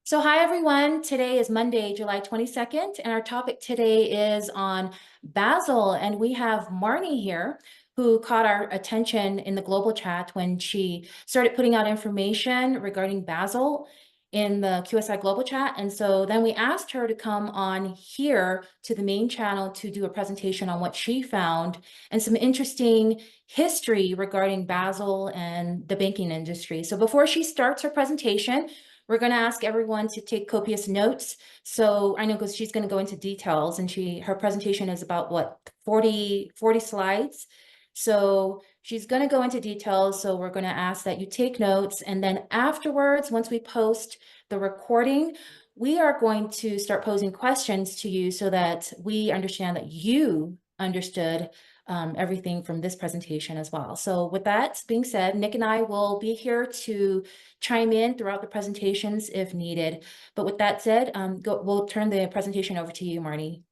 So hi everyone, today is Monday, July 22nd, and our topic today is on Basel, and we have Marnie here who caught our attention in the global chat when she started putting out information regarding Basel in the QSI global chat. And so then we asked her to come on here to the main channel to do a presentation on what she found and some interesting history regarding Basel and the banking industry. So before she starts her presentation, we're going to ask everyone to take copious notes. So I know because she's going to go into details, and her presentation is about what, 40 slides. So she's going to go into details. So we're going to ask that you take notes. And then afterwards, once we post the recording, we are going to start posing questions to you so that we understand that you understood everything from this presentation as well. So with that being said, Nick and I will be here to chime in throughout the presentations if needed. But with that said, we'll turn the presentation over to you, Marnie.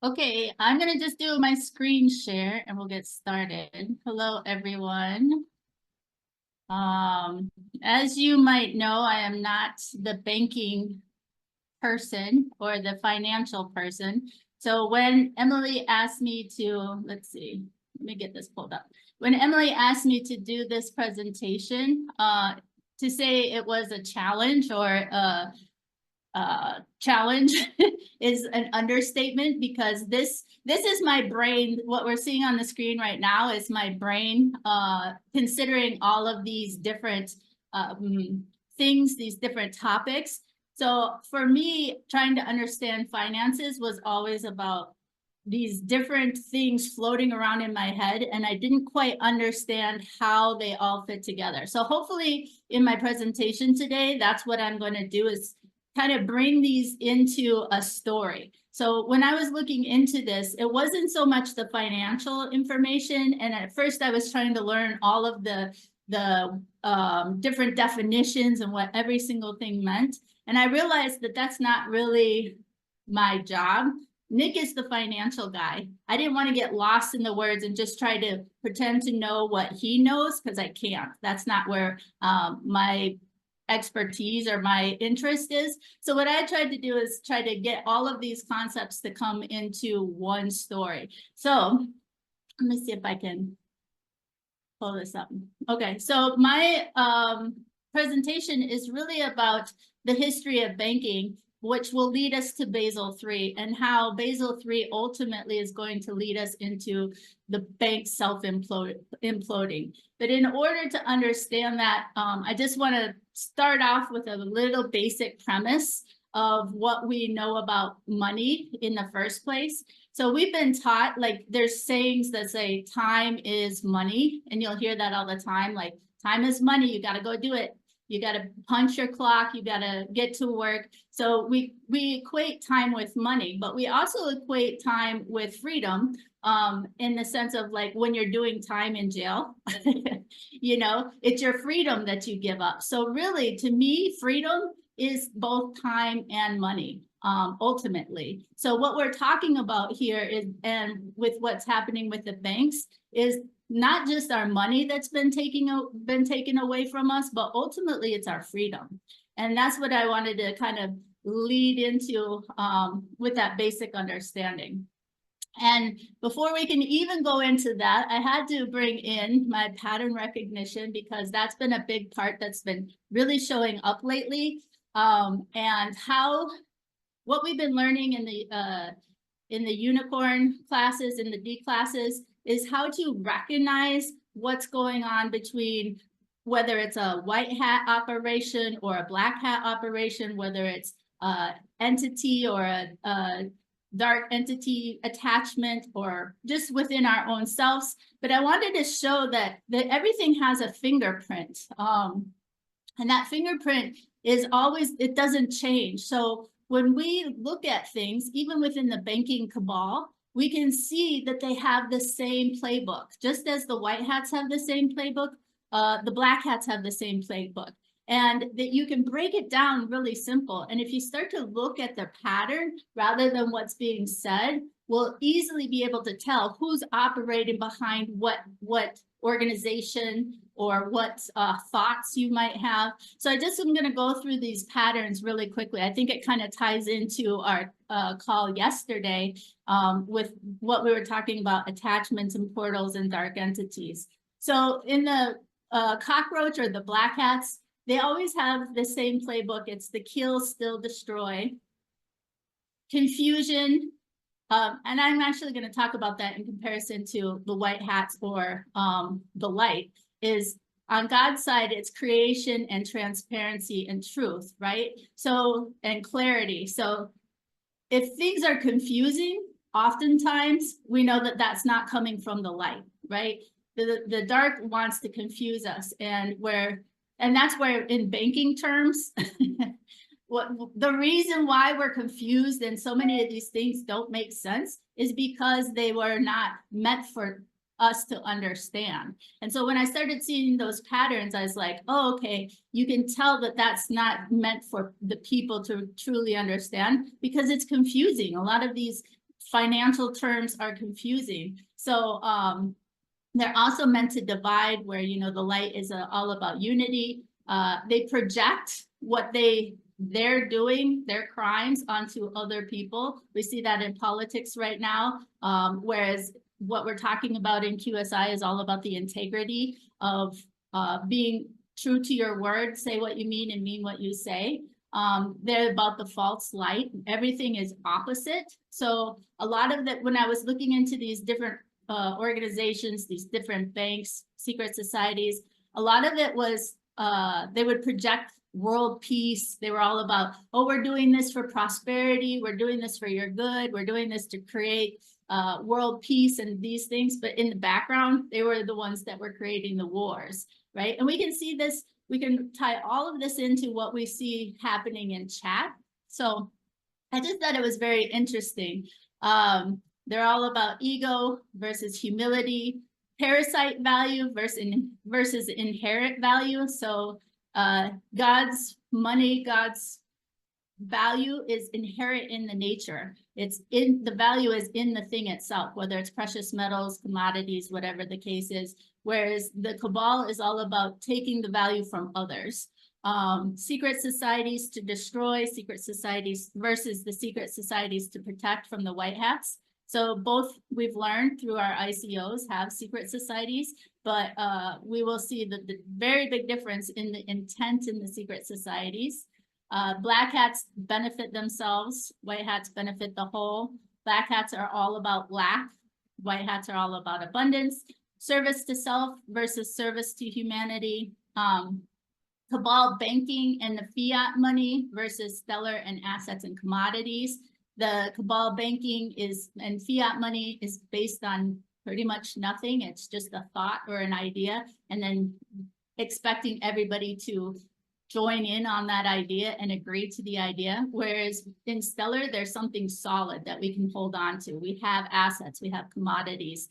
Okay, I'm going to just do my screen share and we'll get started. Hello, everyone. As you might know, I am not the banking person or the financial person. So when Emily asked me to, let's see, let me get this pulled up. When Emily asked me to do this presentation, to say it was a challenge or challenge is an understatement, because this is my brain. What we're seeing on the screen right now is my brain considering all of these different things, these different topics. So for me, trying to understand finances was always about these different things floating around in my head, and I didn't quite understand how they all fit together. So hopefully in my presentation today, that's what I'm going to do, is kind of bring these into a story. So when I was looking into this, it wasn't so much the financial information. And at first I was trying to learn all of the different definitions and what every single thing meant. And I realized that that's not really my job. Nick is the financial guy. I didn't want to get lost in the words and just try to pretend to know what he knows, because I can't. That's not where my expertise or my interest is. So what I tried to do is try to get all of these concepts to come into one story. So let me see if I can pull this up. Okay, so my presentation is really about the history of banking, which will lead us to Basel III, and how Basel III ultimately is going to lead us into the bank self-imploding. But in order to understand that, I just want to start off with a little basic premise of what we know about money in the first place. So we've been taught, like, there's sayings that say time is money, and you'll hear that all the time, like, time is money, you got to go do it. You got to punch your clock, you got to get to work. So we equate time with money, but we also equate time with freedom, in the sense of, like, when you're doing time in jail, you know, it's your freedom that you give up. So really, to me, freedom is both time and money, ultimately. So what we're talking about here is, and with what's happening with the banks, is not just our money that's been taken away from us, but ultimately it's our freedom. And that's what I wanted to kind of lead into with that basic understanding. And before we can even go into that, I had to bring in my pattern recognition, because that's been a big part that's been really showing up lately. And what we've been learning in the unicorn classes, in the D classes, is how to recognize what's going on between, whether it's a white hat operation or a black hat operation, whether it's entity or a dark entity attachment, or just within our own selves. But I wanted to show that everything has a fingerprint, and that fingerprint is always, it doesn't change. So when we look at things, even within the banking cabal, we can see that they have the same playbook. Just as the white hats have the same playbook, the black hats have the same playbook. And that you can break it down really simple. And if you start to look at the pattern rather than what's being said, we'll easily be able to tell who's operating behind what organization, or what thoughts you might have. So I just am going to go through these patterns really quickly. I think it kind of ties into our call yesterday with what we were talking about, attachments and portals and dark entities. So in the cockroach or the black hats, they always have the same playbook. It's the kill, still, destroy, confusion. And I'm actually going to talk about that in comparison to the white hats or the light. Is on God's side, it's creation and transparency and truth, right? So, and clarity. So if things are confusing, oftentimes we know that that's not coming from the light, right? The dark wants to confuse us, and that's where, in banking terms, the reason why we're confused and so many of these things don't make sense is because they were not meant for us to understand. And so when I started seeing those patterns, I was like, oh, okay, you can tell that that's not meant for the people to truly understand, because it's confusing. A lot of these financial terms are confusing. So they're also meant to divide, where, you know, the light is all about unity. They project what they're doing, their crimes, onto other people. We see that in politics right now, whereas what we're talking about in QSI is all about the integrity of being true to your word, say what you mean and mean what you say. They're about the false light. Everything is opposite. So a lot of that, when I was looking into these different organizations, these different banks, secret societies, a lot of it was they would project world peace. They were all about, oh, we're doing this for prosperity, we're doing this for your good, we're doing this to create world peace and these things. But in the background, they were the ones that were creating the wars, right? And we can see this, we can tie all of this into what we see happening in chat. So I just thought it was very interesting. They're all about ego versus humility, parasite value versus inherent value. So God's money, God's value is inherent in the nature. The value is in the thing itself, whether it's precious metals, commodities, whatever the case is. Whereas the cabal is all about taking the value from others. Secret societies to destroy, secret societies versus the secret societies to protect from the white hats. So both we've learned through our ICOs have secret societies, but we will see the very big difference in the intent in the secret societies. Black hats benefit themselves, white hats benefit the whole. Black hats are all about lack, white hats are all about abundance. Service to self versus service to humanity. Cabal banking and the fiat money versus stellar and assets and commodities. The cabal banking and fiat money is based on pretty much nothing. It's just a thought or an idea, and then expecting everybody to join in on that idea and agree to the idea. Whereas in stellar, there's something solid that we can hold on to. We have assets, we have commodities.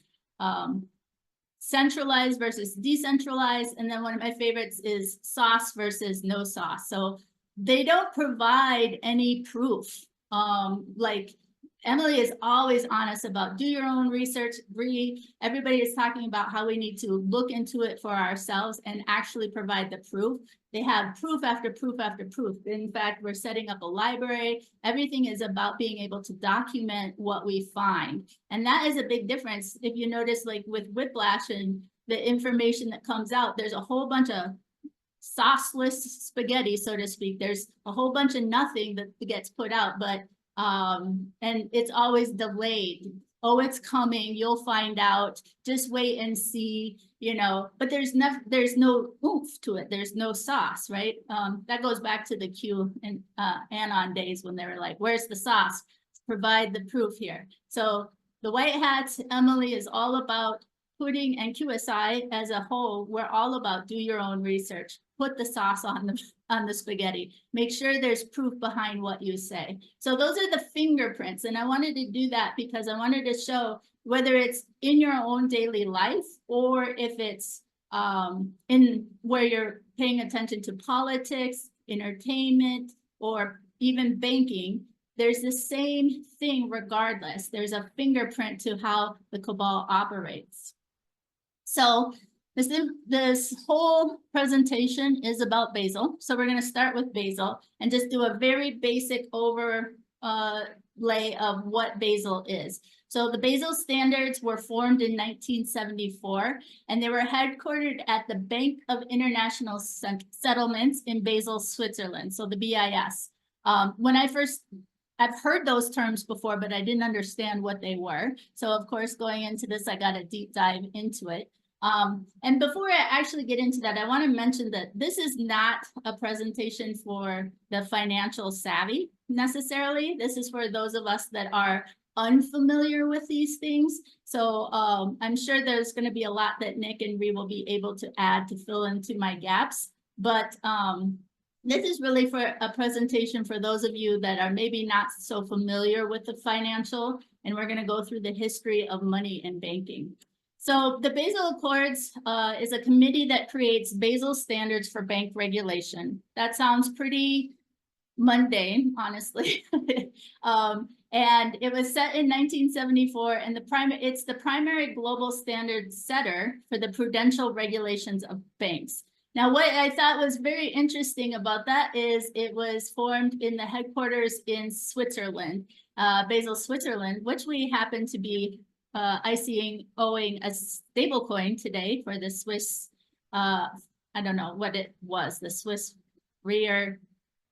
Centralized versus decentralized. And then one of my favorites is sauce versus no sauce. So they don't provide any proof. Like Emily is always honest about do your own research. Everybody is talking about how we need to look into it for ourselves and actually provide the proof. They have proof after proof after proof. In fact, we're setting up a library. Everything is about being able to document what we find. And that is a big difference. If you notice, like with Whiplash and the information that comes out, there's a whole bunch of sauceless spaghetti, so to speak. There's a whole bunch of nothing that gets put out, but and it's always delayed. Oh, it's coming, you'll find out, just wait and see, you know, but there's no oomph to it. There's no sauce, right? That goes back to the Q and Anon days when they were like, where's the sauce? Provide the proof here. So the white hats, Emily, is all about putting, and QSI as a whole, we're all about do your own research, put the sauce on the spaghetti, make sure there's proof behind what you say. So those are the fingerprints. And I wanted to do that because I wanted to show whether it's in your own daily life or if it's in where you're paying attention to politics, entertainment, or even banking, there's the same thing regardless. There's a fingerprint to how the cabal operates. So this whole presentation is about Basel. So we're going to start with Basel and just do a very basic overlay of what Basel is. So the Basel standards were formed in 1974, and they were headquartered at the Bank of International Settlements in Basel, Switzerland. So the BIS. When I've heard those terms before, but I didn't understand what they were. So of course, going into this, I got a deep dive into it. And before I actually get into that, I want to mention that this is not a presentation for the financial savvy necessarily. This is for those of us that are unfamiliar with these things. So I'm sure there's going to be a lot that Nick and Ree will be able to add to fill into my gaps. But this is really for a presentation for those of you that are maybe not so familiar with the financial, and we're going to go through the history of money and banking. So the Basel Accords is a committee that creates Basel standards for bank regulation. That sounds pretty mundane, honestly. And it was set in 1974, and it's the primary global standard setter for the prudential regulations of banks. Now, what I thought was very interesting about that is it was formed in the headquarters in Switzerland, Basel, Switzerland, which we happen to be ICOing a stable coin today for the Swiss, I don't know what it was, the Swiss rear,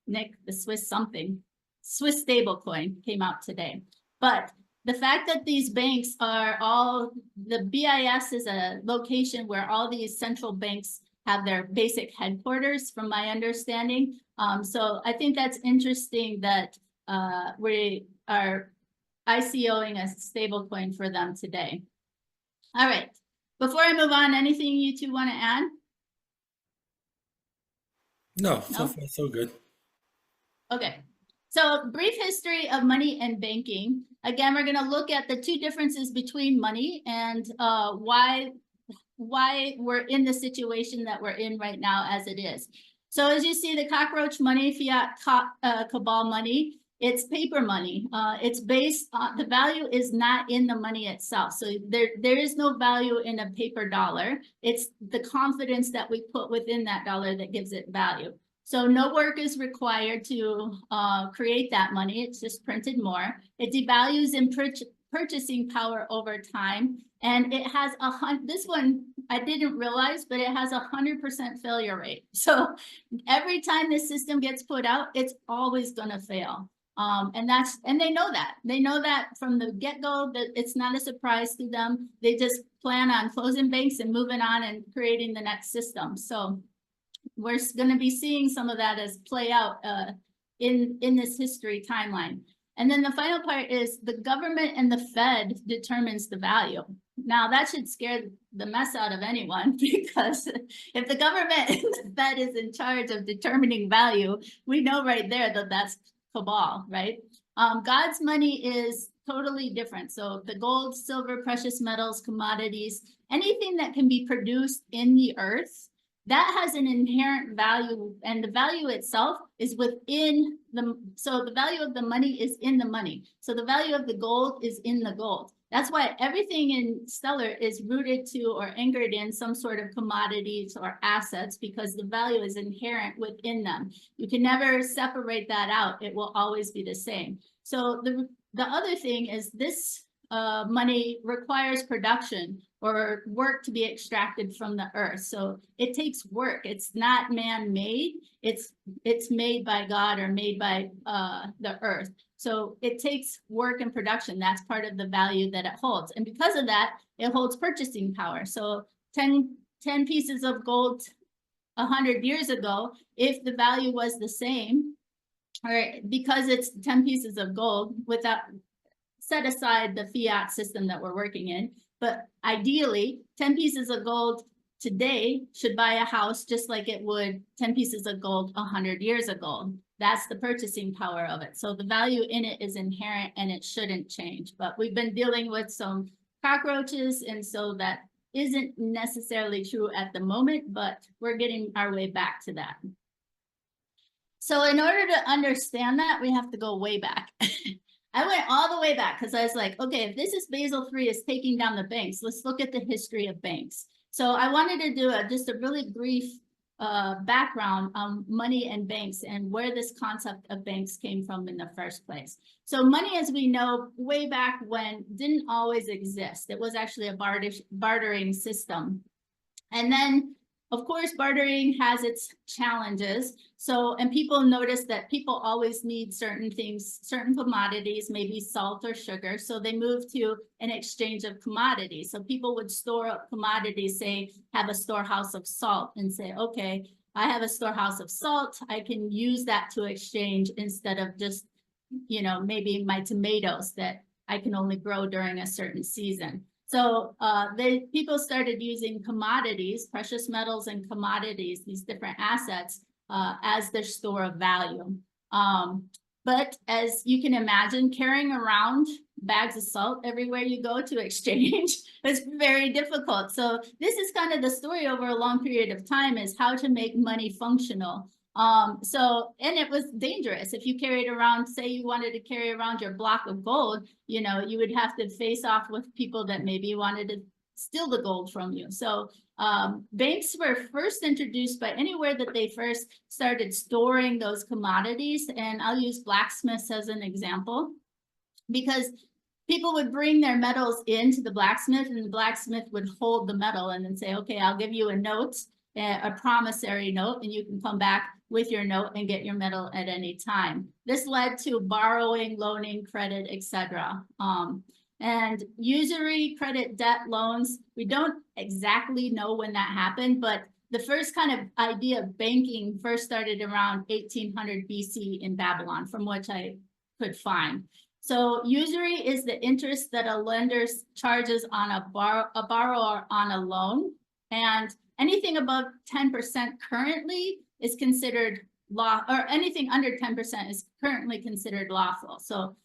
Nick, the Swiss something, Swiss stable coin came out today. But the fact that these banks are all, the BIS is a location where all these central banks have their basic headquarters, from my understanding. So I think that's interesting that we are ICOing a stable coin for them today. All right, before I move on, anything you two want to add? No, so far so good. Okay. So brief history of money and banking. Again, we're going to look at the two differences between money and why we're in the situation that we're in right now as it is. So as you see, the cockroach money, fiat cabal money, it's paper money. It's based on, the value is not in the money itself. So there is no value in a paper dollar. It's the confidence that we put within that dollar that gives it value. So no work is required to create that money. It's just printed more. It devalues in purchasing power over time. And it has this one I didn't realize, but it has 100% failure rate. So every time this system gets put out, it's always going to fail. And they know that. They know that from the get-go, that it's not a surprise to them. They just plan on closing banks and moving on and creating the next system. So we're going to be seeing some of that as play out in this history timeline. And then the final part is the government and the Fed determines the value. Now that should scare the mess out of anyone, because if the government and the Fed is in charge of determining value, we know right there that that's cabal, right? God's money is totally different. So the gold, silver, precious metals, commodities, anything that can be produced in the earth, that has an inherent value, and the value itself is within so the value of the money is in the money. So the value of the gold is in the gold. That's why everything in Stellar is rooted to or anchored in some sort of commodities or assets, because the value is inherent within them. You can never separate that out. It will always be the same. So the other thing is this money requires production or work to be extracted from the earth. So it takes work. It's not man-made. It's made by God or made by the earth. So it takes work and production. That's part of the value that it holds. And because of that, it holds purchasing power. So 10 pieces of gold 100 years ago, if the value was the same, or because it's 10 pieces of gold, without set aside the fiat system that we're working in, but ideally 10 pieces of gold today should buy a house just like it would 10 pieces of gold 100 years ago. That's the purchasing power of it. So the value in it is inherent and it shouldn't change. But we've been dealing with some cockroaches, and so that isn't necessarily true at the moment, but we're getting our way back to that. So in order to understand that, we have to go way back. I went all the way back because I was like, okay, if this is Basel III is taking down the banks, let's look at the history of banks. So I wanted to do just a really brief background on money and banks and where this concept of banks came from in the first place. So money, as we know, way back when, didn't always exist. It was actually a bartering system. And then, of course, bartering has its challenges. So, and people notice that people always need certain things, certain commodities, maybe salt or sugar. So they moved to an exchange of commodities. So people would store up commodities, say, have a storehouse of salt, and say, okay, I have a storehouse of salt. I can use that to exchange instead of just, you know, maybe my tomatoes that I can only grow during a certain season. So people started using commodities, precious metals and commodities, these different assets as their store of value. But as you can imagine, carrying around bags of salt everywhere you go to exchange is very difficult. So this is kind of the story over a long period of time, is how to make money functional. And it was dangerous. If you carried around, say you wanted to carry around your block of gold, you know, you would have to face off with people that maybe wanted to steal the gold from you. So banks were first introduced by anywhere that they first started storing those commodities. And I'll use blacksmiths as an example, because people would bring their metals into the blacksmith, and the blacksmith would hold the metal and then say, okay, I'll give you a note, a promissory note, and you can come back with your note and get your metal at any time. This led to borrowing, loaning, credit, etc. And usury, credit, debt, loans, we don't exactly know when that happened, but the first kind of idea of banking first started around 1800 BC in Babylon, from which I could find. So usury is the interest that a lender charges on a borrower on a loan, and anything above 10% currently is considered law, or anything under 10% is currently considered lawful. So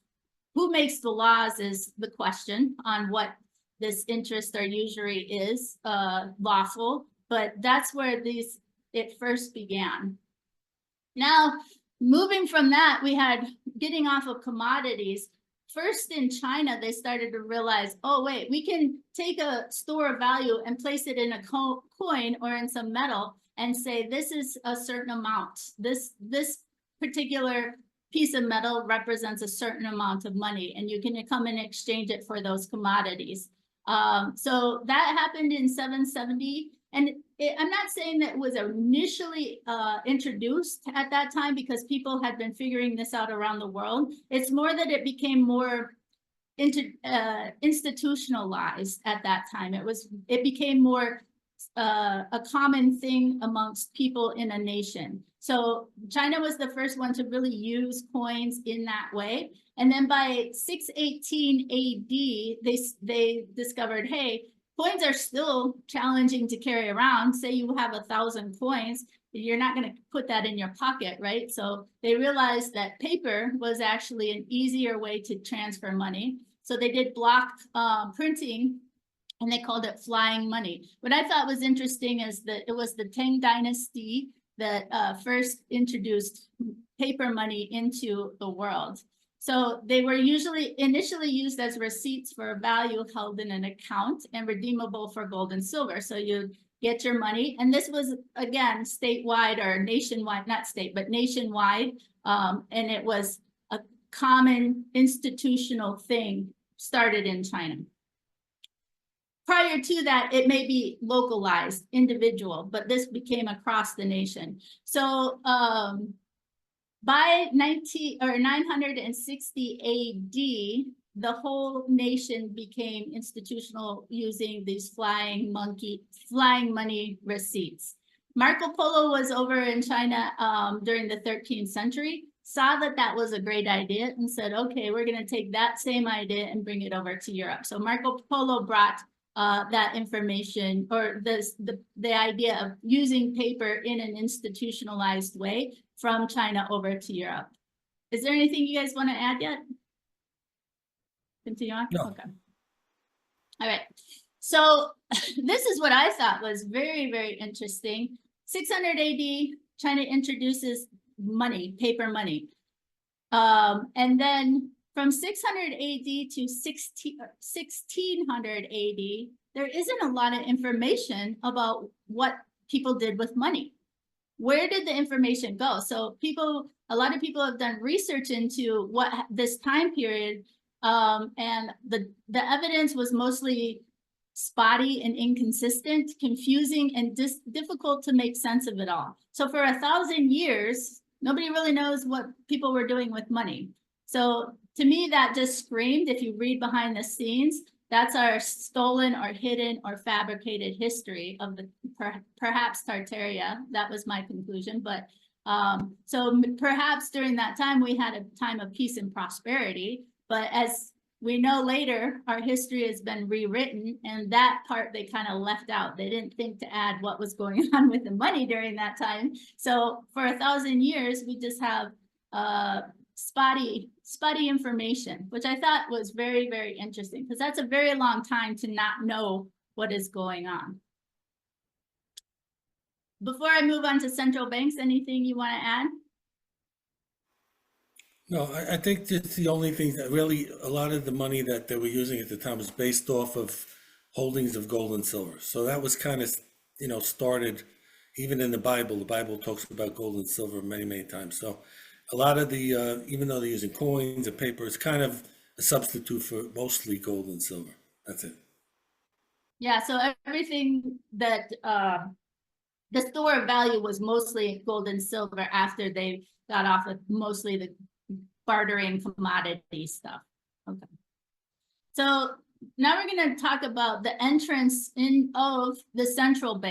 who makes the laws is the question on what this interest or usury is lawful, but that's where it first began. Now, moving from that, we had getting off of commodities. First in China, they started to realize, oh, wait, we can take a store of value and place it in a coin or in some metal and say, this is a certain amount. This particular piece of metal represents a certain amount of money, and you can come and exchange it for those commodities. So that happened in 770. And I'm not saying that it was initially introduced at that time because people had been figuring this out around the world. It's more that it became more institutionalized at that time. It became more a common thing amongst people in a nation. So China was the first one to really use coins in that way. And then by 618 AD, they discovered, hey, coins are still challenging to carry around. Say you have 1,000 coins, you're not going to put that in your pocket, right? So they realized that paper was actually an easier way to transfer money. So they did block printing, and they called it flying money. What I thought was interesting is that it was the Tang Dynasty that first introduced paper money into the world. So they were initially used as receipts for value held in an account and redeemable for gold and silver. So you get your money. And this was, again, statewide or nationwide, not state, but nationwide. And it was a common institutional thing started in China. Prior to that, it may be localized, individual, but this became across the nation. So by 960 AD, the whole nation became institutional using these flying money receipts. Marco Polo was over in China during the 13th century, saw that that was a great idea and said, okay, we're going to take that same idea and bring it over to Europe. So Marco Polo brought that information, or the idea of using paper in an institutionalized way from China over to Europe. Is there anything you guys want to add yet? Continue on? No. Okay. All right. So this is what I thought was very, very interesting. 600 AD, China introduces money, paper money. And then from 600 AD to 1600 AD, there isn't a lot of information about what people did with money. Where did the information go? So a lot of people have done research into what this time period, and the evidence was mostly spotty and inconsistent, confusing, and difficult to make sense of it all. So for 1,000 years, nobody really knows what people were doing with money. So to me, that just screamed, if you read behind the scenes, that's our stolen or hidden or fabricated history of the perhaps Tartaria. That was my conclusion. But so perhaps during that time, we had a time of peace and prosperity. But as we know later, our history has been rewritten, and that part they kind of left out. They didn't think to add what was going on with the money during that time. So for 1,000 years, we just have spotty information, which I thought was very, very interesting, because that's a very long time to not know what is going on. Before I move on to central banks, anything you want to add? No, I think that's the only thing that really, a lot of the money that they were using at the time was based off of holdings of gold and silver. So that was kind of, started even in the Bible. The Bible talks about gold and silver many, many times. So a lot of the, even though they're using coins and paper, it's kind of a substitute for mostly gold and silver. That's it. Yeah, so everything that the store of value was mostly gold and silver after they got off of mostly the bartering commodity stuff. Okay. So now we're going to talk about the entrance of the central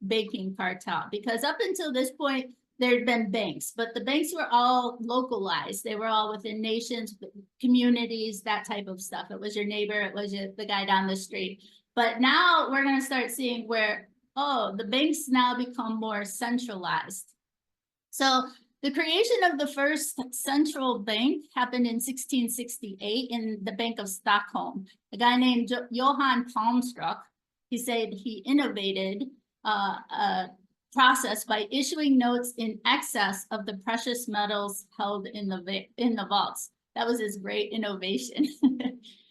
banking cartel, because up until this point, there had been banks, but the banks were all localized. They were all within nations, communities, that type of stuff. It was your neighbor, it was the guy down the street. But now we're going to start seeing where, the banks now become more centralized. So The creation of the first central bank happened in 1668 in the Bank of Stockholm. A guy named Johann Palmstruck, he said he innovated a process by issuing notes in excess of the precious metals held in the vaults. That was his great innovation.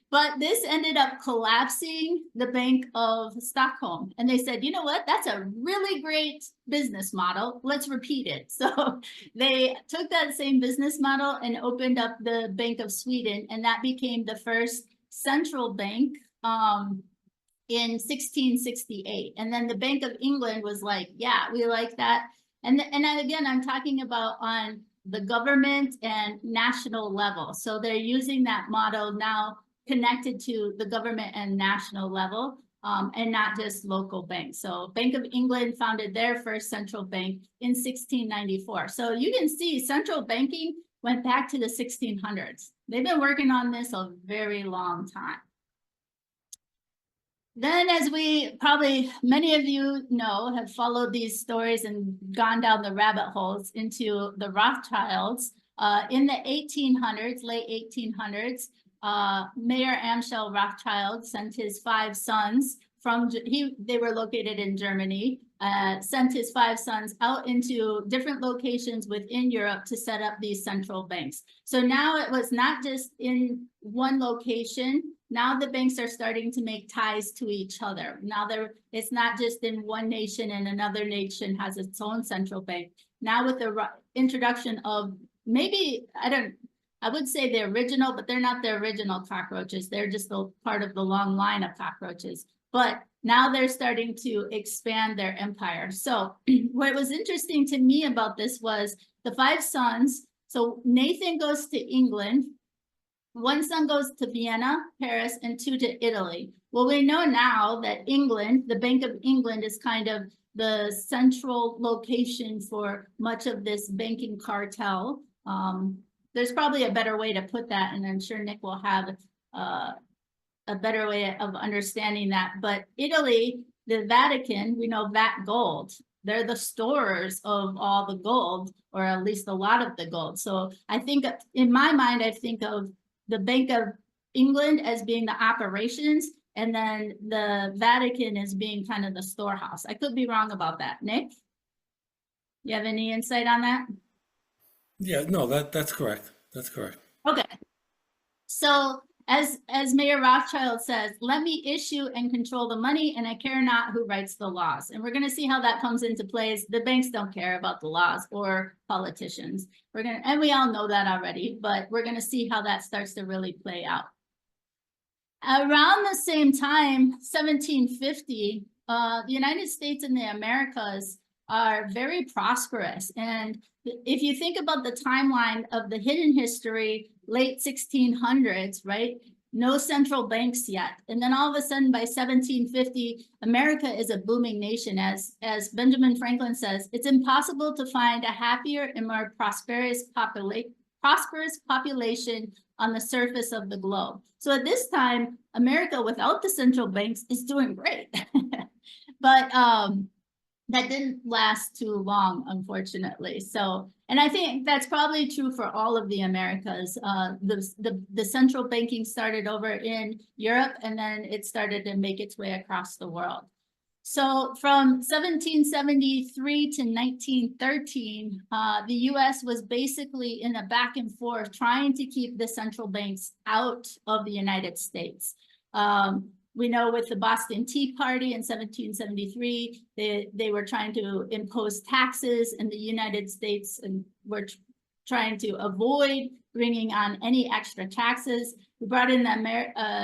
But this ended up collapsing the Bank of Stockholm. And they said, you know what, that's a really great business model. Let's repeat it. So they took that same business model and opened up the Bank of Sweden. And that became the first central bank in 1668. And then the Bank of England was like, yeah, we like that. And again, I'm talking about on the government and national level. So they're using that model now connected to the government and national level, and not just local banks. So Bank of England founded their first central bank in 1694. So you can see central banking went back to the 1600s. They've been working on this a very long time. Then, as we probably, many of you know, have followed these stories and gone down the rabbit holes into the Rothschilds. In the 1800s, late 1800s, Mayor Amschel Rothschild sent his 5 sons from, they were located in Germany, sent his 5 sons out into different locations within Europe to set up these central banks. So now it was not just in one location. Now the banks are starting to make ties to each other. Now it's not just in one nation and another nation has its own central bank. Now with the introduction of maybe, I would say the original, but they're not the original cockroaches. They're just a part of the long line of cockroaches. But now they're starting to expand their empire. So what was interesting to me about this was the 5 sons. So Nathan goes to England. 1 son goes to Vienna, Paris, and 2 to Italy. Well, we know now that England, the Bank of England, is kind of the central location for much of this banking cartel. There's probably a better way to put that, and I'm sure Nick will have a better way of understanding that. But Italy, the Vatican, we know that gold. They're the storers of all the gold, or at least a lot of the gold. So I think, in my mind, I think of the Bank of England as being the operations, and then the Vatican as being kind of the storehouse. I could be wrong about that. Nick, you have any insight on that? Yeah, no, that's correct. That's correct. Okay. So as Mayor Rothschild says, let me issue and control the money, and I care not who writes the laws. And we're going to see how that comes into place. The banks don't care about the laws or politicians. And we all know that already, but we're going to see how that starts to really play out. Around the same time, 1750, the United States and the Americas are very prosperous. And if you think about the timeline of the hidden history, late 1600s, right? No central banks yet. And then all of a sudden by 1750, America is a booming nation. As Benjamin Franklin says, it's impossible to find a happier and more prosperous population on the surface of the globe. So at this time, America without the central banks is doing great. But that didn't last too long, unfortunately. So, and I think that's probably true for all of the Americas. The central banking started over in Europe, and then it started to make its way across the world. So from 1773 to 1913, the US was basically in a back and forth trying to keep the central banks out of the United States. We know with the Boston Tea Party in 1773, they were trying to impose taxes in the United States and were trying to avoid bringing on any extra taxes. We brought in the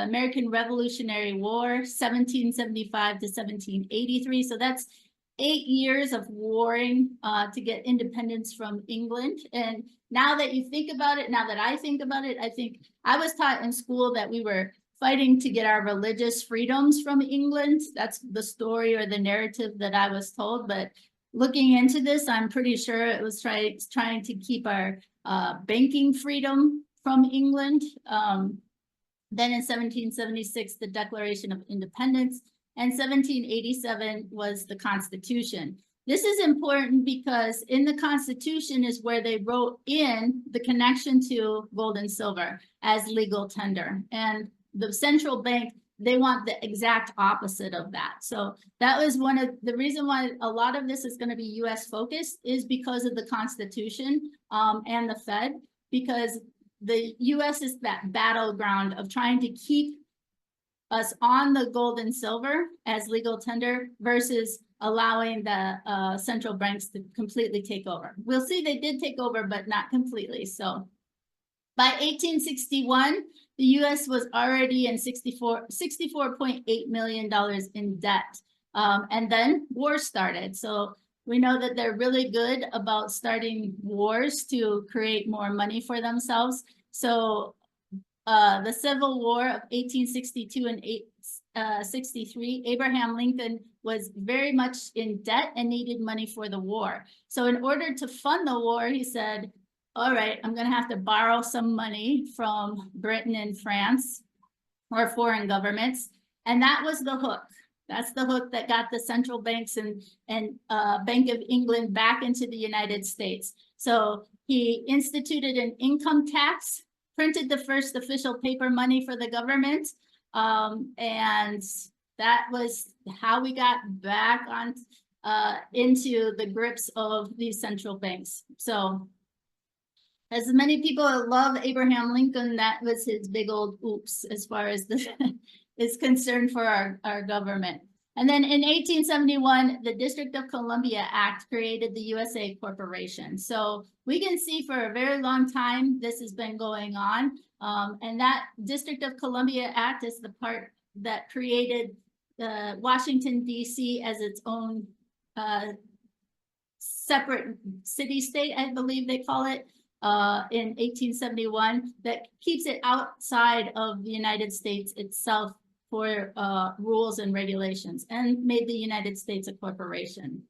American Revolutionary War, 1775 to 1783. So that's 8 years of warring to get independence from England. And now that you think about it, now that I think about it, I think I was taught in school that we were fighting to get our religious freedoms from England. That's the story or the narrative that I was told. But looking into this, I'm pretty sure it was trying to keep our banking freedom from England. Then in 1776, the Declaration of Independence, and 1787 was the Constitution. This is important because in the Constitution is where they wrote in the connection to gold and silver as legal tender. And the central bank, they want the exact opposite of that. So that was one of the reason why a lot of this is going to be US focused is because of the Constitution and the Fed, because the US is that battleground of trying to keep us on the gold and silver as legal tender versus allowing the central banks to completely take over. We'll see they did take over, but not completely. So by 1861, the US was already in $64.8 million in debt. And then war started. So we know that they're really good about starting wars to create more money for themselves. So the Civil War of 1862 and 1863, Abraham Lincoln was very much in debt and needed money for the war. So in order to fund the war, he said, all right, I'm going to have to borrow some money from Britain and France or foreign governments. And that was the hook. That's the hook that got the central banks and Bank of England back into the United States. So he instituted an income tax, printed the first official paper money for the government. And that was how we got back on into the grips of these central banks. So as many people love Abraham Lincoln, that was his big old oops as far as this is concerned for our government. And then in 1871, the District of Columbia Act created the USA Corporation. So we can see for a very long time, this has been going on. And that District of Columbia Act is the part that created Washington, D.C. as its own separate city-state, I believe they call it, in 1871, that keeps it outside of the United States itself for rules and regulations, and made the United States a corporation.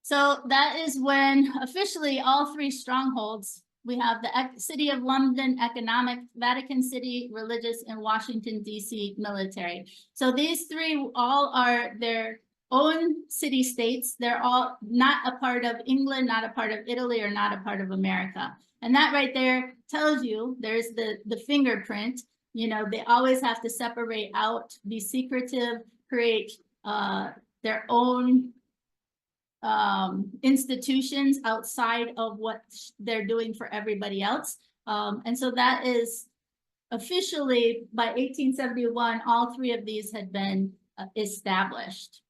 So that is when officially all three strongholds, we have the City of London economic, Vatican City religious, and Washington, D.C. military. So these three all are their own city-states. They're all not a part of England, not a part of Italy, or not a part of America. And that right there tells you there's the fingerprint. You know, they always have to separate out, be secretive, create their own institutions outside of what they're doing for everybody else. And so that is officially by 1871, all three of these had been established.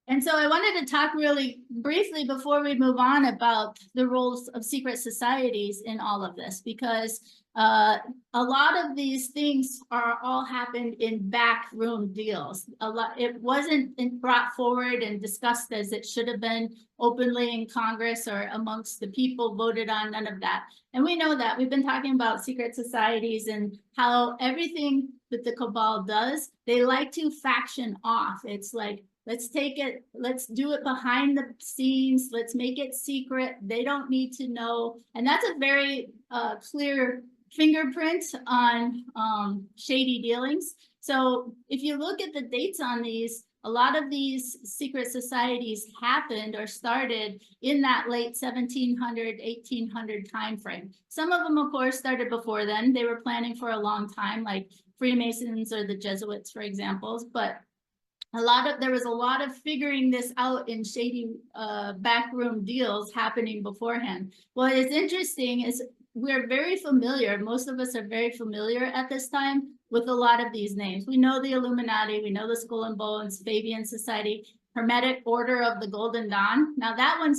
And so I wanted to talk really briefly before we move on about the roles of secret societies in all of this, because a lot of these things are all happened in backroom deals. It wasn't brought forward and discussed as it should have been openly in Congress or amongst the people voted on, none of that. And we know that. We've been talking about secret societies and how everything that the cabal does, they like to faction off. It's like, let's take it, let's do it behind the scenes, let's make it secret. They don't need to know. And that's a very clear fingerprint on shady dealings. So if you look at the dates on these, a lot of these secret societies happened or started in that late 1700, 1800 timeframe. Some of them, of course, started before then. They were planning for a long time, like Freemasons or the Jesuits, for example. But there was a lot of figuring this out in shady backroom deals happening beforehand. What is interesting is we're very familiar, most of us are very familiar at this time with a lot of these names. We know the Illuminati, we know the Skull and Bones, Fabian Society, Hermetic Order of the Golden Dawn. Now that one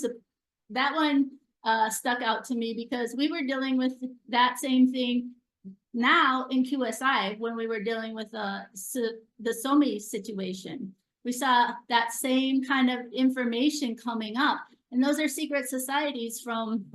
stuck out to me because we were dealing with that same thing now in QSI when we were dealing with the SOMI situation. We saw that same kind of information coming up, and those are secret societies from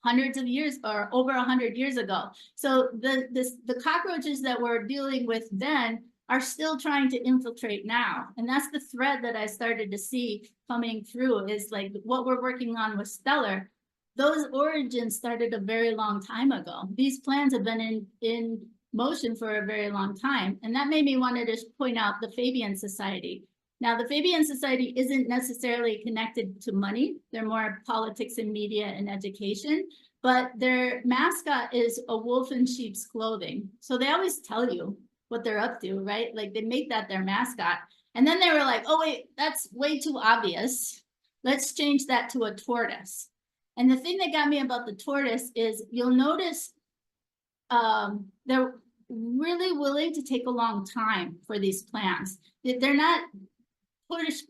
hundreds of years or over 100 years ago. So the cockroaches that we're dealing with then are still trying to infiltrate now. And that's the thread that I started to see coming through, is like what we're working on with Stellar. Those origins started a very long time ago. These plans have been in motion for a very long time. And that made me want to just point out the Fabian Society. Now, the Fabian Society isn't necessarily connected to money. They're more politics and media and education, but their mascot is a wolf in sheep's clothing. So they always tell you what they're up to, right? Like they make that their mascot. And then they were like, oh, wait, that's way too obvious. Let's change that to a tortoise. And the thing that got me about the tortoise is you'll notice they're really willing to take a long time for these plans. They're not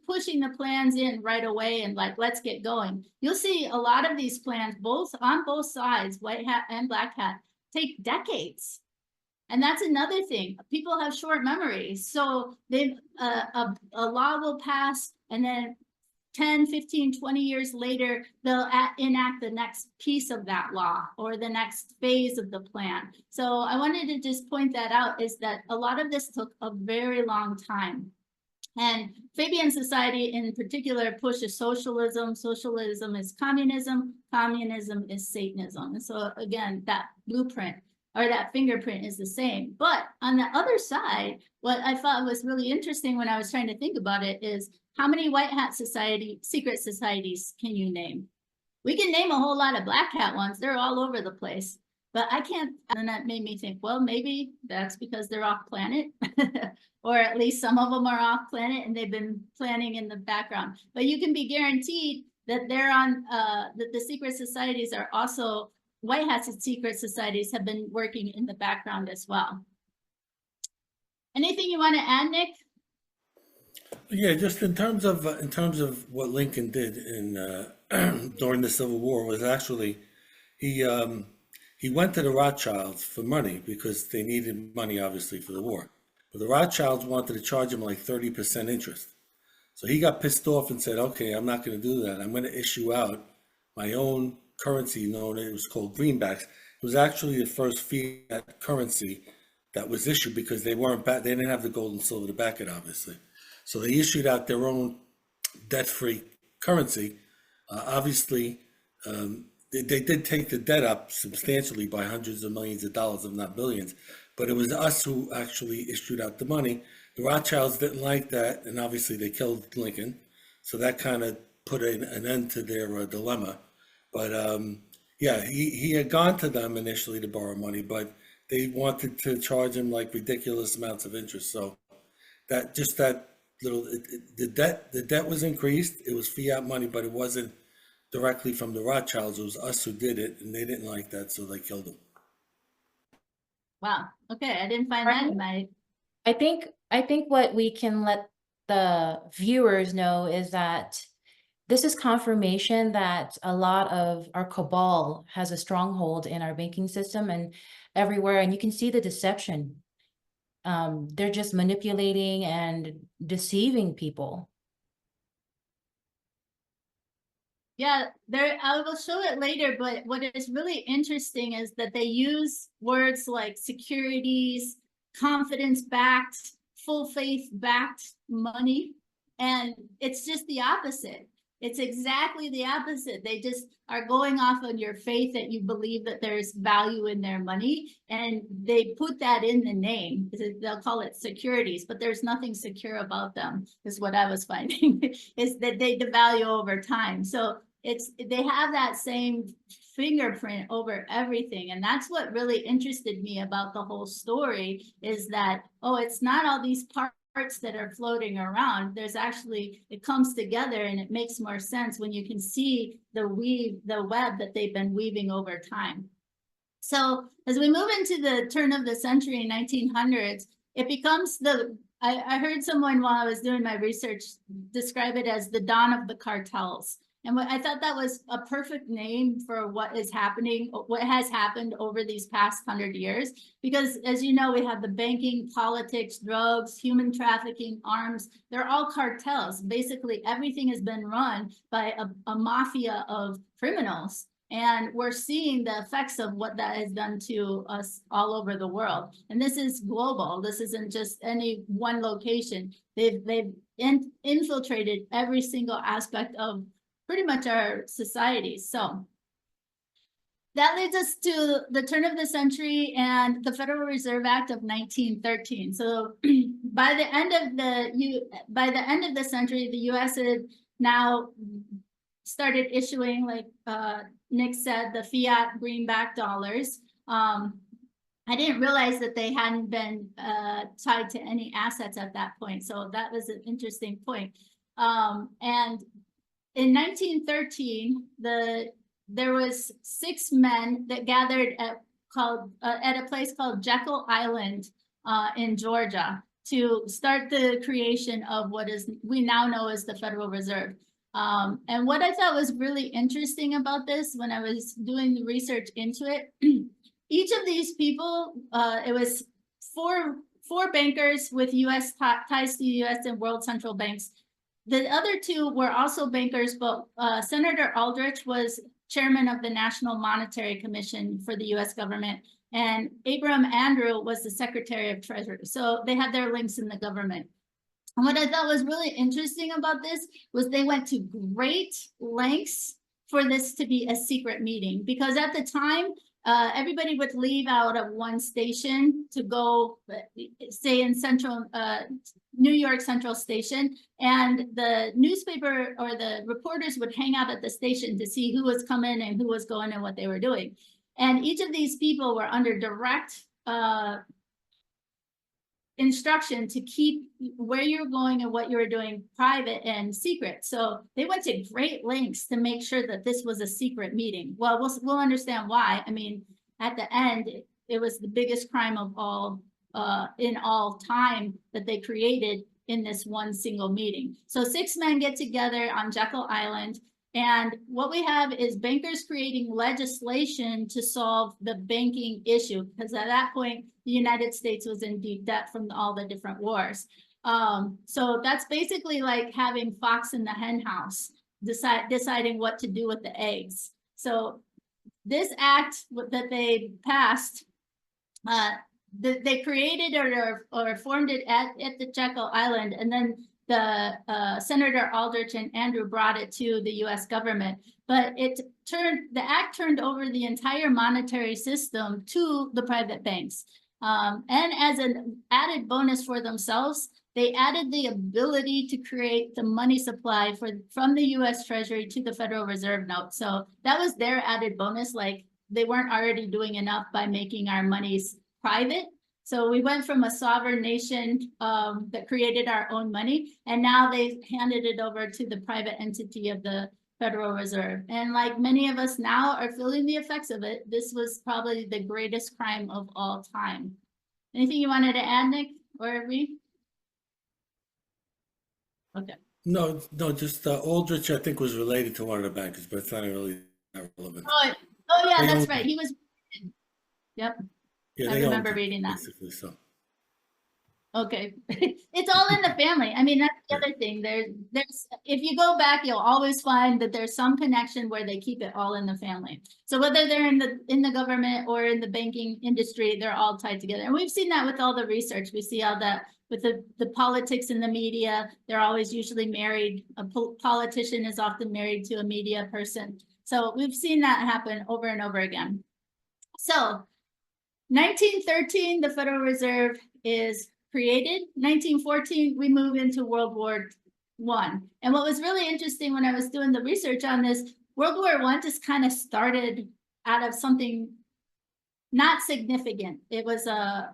pushing the plans in right away and like, let's get going. You'll see a lot of these plans, on both sides, white hat and black hat, take decades. And that's another thing. People have short memories. So they a law will pass and then 10, 15, 20 years later, they'll enact the next piece of that law or the next phase of the plan. So I wanted to just point that out, is that a lot of this took a very long time. And Fabian Society in particular pushes socialism. Socialism is communism. Communism is Satanism. And so again, that blueprint or that fingerprint is the same. But on the other side, what I thought was really interesting when I was trying to think about it is, how many white hat secret societies can you name? We can name a whole lot of black hat ones. They're all over the place, but I can't. And that made me think, well, maybe that's because they're off planet or at least some of them are off planet and they've been planning in the background. But you can be guaranteed that they're on, that the secret societies are also, white hat secret societies have been working in the background as well. Anything you want to add, Nick? Yeah, just in terms of what Lincoln did in during the Civil War was actually he went to the Rothschilds for money because they needed money obviously for the war. But the Rothschilds wanted to charge him like 30% interest. So he got pissed off and said, okay, I'm not going to do that. I'm going to issue out my own currency known, it was called greenbacks. It was actually the first fiat currency that was issued because they didn't have the gold and silver to back it, obviously. So they issued out their own debt-free currency. Obviously, they did take the debt up substantially by hundreds of millions of dollars, if not billions. But it was us who actually issued out the money. The Rothschilds didn't like that, and obviously they killed Lincoln. So that kind of put an end to their dilemma. But yeah, he had gone to them initially to borrow money, but they wanted to charge him like ridiculous amounts of interest. So that little, the debt was increased. It was fiat money, but it wasn't directly from the Rothschilds. It was us who did it, and they didn't like that, so they killed him. Wow. Okay, I didn't find that in my. I think what we can let the viewers know is that this is confirmation that a lot of our cabal has a stronghold in our banking system and everywhere, and you can see the deception. They're just manipulating and deceiving people. Yeah, I will show it later, but what is really interesting is that they use words like securities, confidence-backed, full faith-backed money, and it's just the opposite. It's exactly the opposite. They just are going off on your faith that you believe that there's value in their money, and they put that in the name. They'll call it securities, but there's nothing secure about them, is what I was finding, is that they devalue over time. So they have that same fingerprint over everything. And that's what really interested me about the whole story, is that, oh, it's not all these parts that are floating around. There's actually, it comes together and it makes more sense when you can see the web that they've been weaving over time. So as we move into the turn of the century, 1900s, it becomes I heard someone while I was doing my research describe it as the dawn of the cartels. And I thought that was a perfect name for what is happening, what has happened over these past 100 years. Because as you know, we have the banking, politics, drugs, human trafficking, arms. They're all cartels. Basically, everything has been run by a mafia of criminals. And we're seeing the effects of what that has done to us all over the world. And this is global. This isn't just any one location. They've infiltrated every single aspect of pretty much our society. So that leads us to the turn of the century and the Federal Reserve Act of 1913. So by the end of the century, the U.S. had now started issuing, like Nick said, the fiat greenback dollars. I didn't realize that they hadn't been tied to any assets at that point. So that was an interesting point. And in 1913, there was 6 men that gathered at a place called Jekyll Island in Georgia to start the creation of what we now know as the Federal Reserve. And what I thought was really interesting about this when I was doing the research into it, each of these people, it was four bankers with U.S. ties to the U.S. and world central banks. The other 2 were also bankers, but Senator Aldrich was chairman of the National Monetary Commission for the U.S. government, and Abraham Andrew was the Secretary of Treasury. So they had their links in the government. And what I thought was really interesting about this was they went to great lengths for this to be a secret meeting, because at the time, everybody would leave out of one station to go, say in central, New York Central Station, and the newspaper or the reporters would hang out at the station to see who was coming and who was going and what they were doing. And each of these people were under direct instruction to keep where you're going and what you were doing private and secret. So they went to great lengths to make sure that this was a secret meeting. Well, we'll understand why. I mean, at the end, it was the biggest crime of all in all time that they created in this one single meeting. So 6 men get together on Jekyll Island, and what we have is bankers creating legislation to solve the banking issue, because at that point, the United States was in deep debt from all the different wars. So that's basically like having fox in the hen house, deciding what to do with the eggs. So this act that they passed, they created or formed it at the Jekyll Island, and then the Senator Aldrich and Andrew brought it to the U.S. government, but the act turned over the entire monetary system to the private banks. And as an added bonus for themselves, they added the ability to create the money supply from the U.S. Treasury to the Federal Reserve note. So that was their added bonus. Like, they weren't already doing enough by making our monies private. So we went from a sovereign nation that created our own money, and now they handed it over to the private entity of the Federal Reserve. And like many of us now are feeling the effects of it, this was probably the greatest crime of all time. Anything you wanted to add, Nick or Reed? Okay. No, just Aldrich, I think, was related to one of the bankers, but it's not really relevant. Oh yeah, They that's owned right. them. He was. Yep. Yeah, I they remember owned them, reading that. basically, so. Okay, it's all in the family. I mean, that's the other thing. There's if you go back, you'll always find that there's some connection where they keep it all in the family. So whether they're in the government or in the banking industry, they're all tied together. And we've seen that with all the research. We see all that with the politics in the media. They're always usually married. A politician is often married to a media person. So we've seen that happen over and over again. So 1913, the Federal Reserve is created. 1914, we move into World War I. And what was really interesting when I was doing the research on this, World War I just kind of started out of something not significant. It was a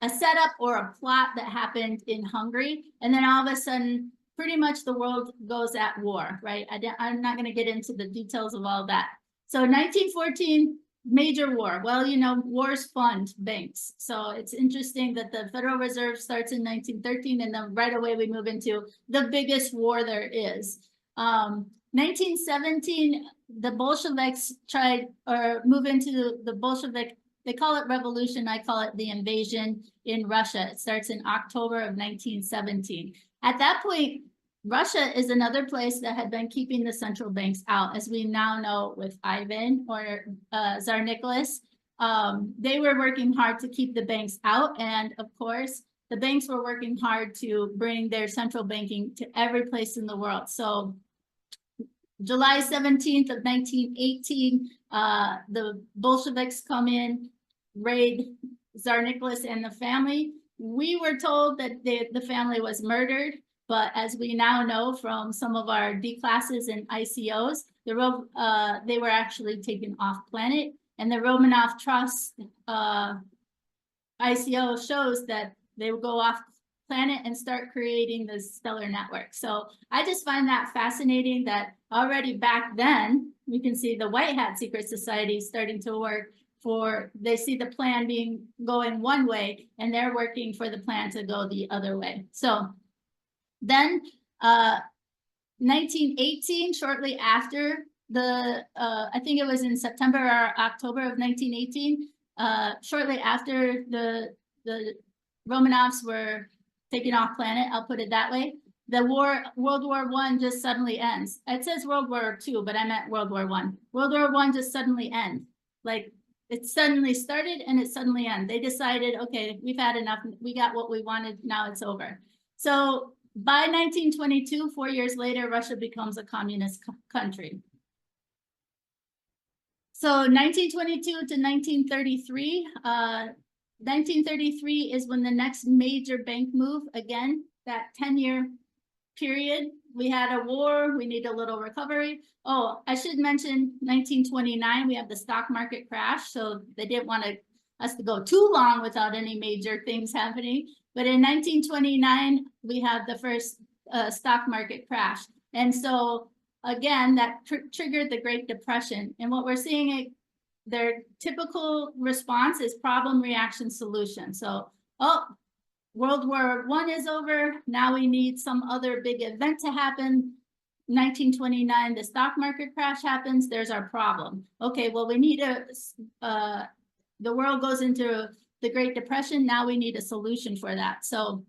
setup or a plot that happened in Hungary. And then all of a sudden, pretty much the world goes at war, right? I'm not going to get into the details of all that. So 1914, major war. Well, you know, wars fund banks. So it's interesting that the Federal Reserve starts in 1913, and then right away we move into the biggest war there is. 1917, the Bolsheviks move into the Bolshevik, they call it revolution, I call it the invasion in Russia. It starts in October of 1917. At that point, Russia is another place that had been keeping the central banks out, as we now know with Ivan or Tsar Nicholas. They were working hard to keep the banks out. And of course, the banks were working hard to bring their central banking to every place in the world. So July 17th of 1918, the Bolsheviks come in, raid Tsar Nicholas and the family. We were told that the family was murdered, but as we now know from some of our D classes and ICOs, they were actually taken off planet, and the Romanov Trust ICO shows that they will go off planet and start creating this stellar network. So I just find that fascinating that already back then, we can see the White Hat Secret Society starting to work for, they see the plan going one way, and they're working for the plan to go the other way. So then 1918, shortly after the, I think it was in September or October of 1918, shortly after the Romanovs were taken off planet, I'll put it that way, the World War I just suddenly ends. It says World War II, but I meant World War I. World War I just suddenly ends. Like, it suddenly started and it suddenly ended. They decided, okay, we've had enough. We got what we wanted. Now it's over. So by 1922, 4 years later, Russia becomes a communist country. So 1922 to 1933, 1933 is when the next major bank move, again, that 10-year period, we had a war, we need a little recovery. Oh, I should mention 1929, we have the stock market crash. So they didn't want us to go too long without any major things happening. But in 1929, we have the first stock market crash. And so again, that triggered the Great Depression. And what we're seeing, their typical response is problem, reaction, solution. So, oh, World War I is over. Now we need some other big event to happen. 1929, the stock market crash happens. There's our problem. Okay, well, we need the world goes into the Great Depression. Now we need a solution for that. So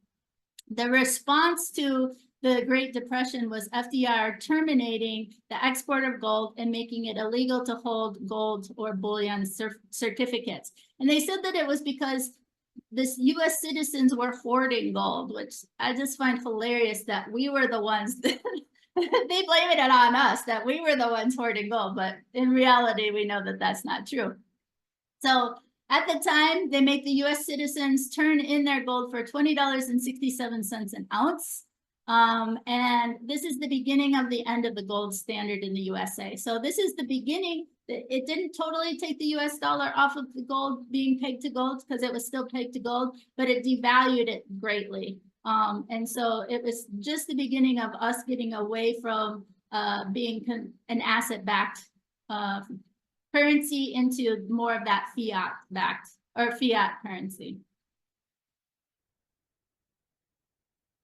the response to the Great Depression was FDR terminating the export of gold and making it illegal to hold gold or bullion certificates. And they said that it was because this US citizens were hoarding gold, which I just find hilarious that we were the ones that they blame it on us, that we were the ones hoarding gold. But in reality, we know that that's not true. So at the time, they make the US citizens turn in their gold for $20.67 an ounce. And this is the beginning of the end of the gold standard in the USA. So this is the beginning. It didn't totally take the US dollar off of the gold being pegged to gold because it was still pegged to gold, but it devalued it greatly. And so it was just the beginning of us getting away from being an asset-backed currency into more of that fiat-backed or fiat currency.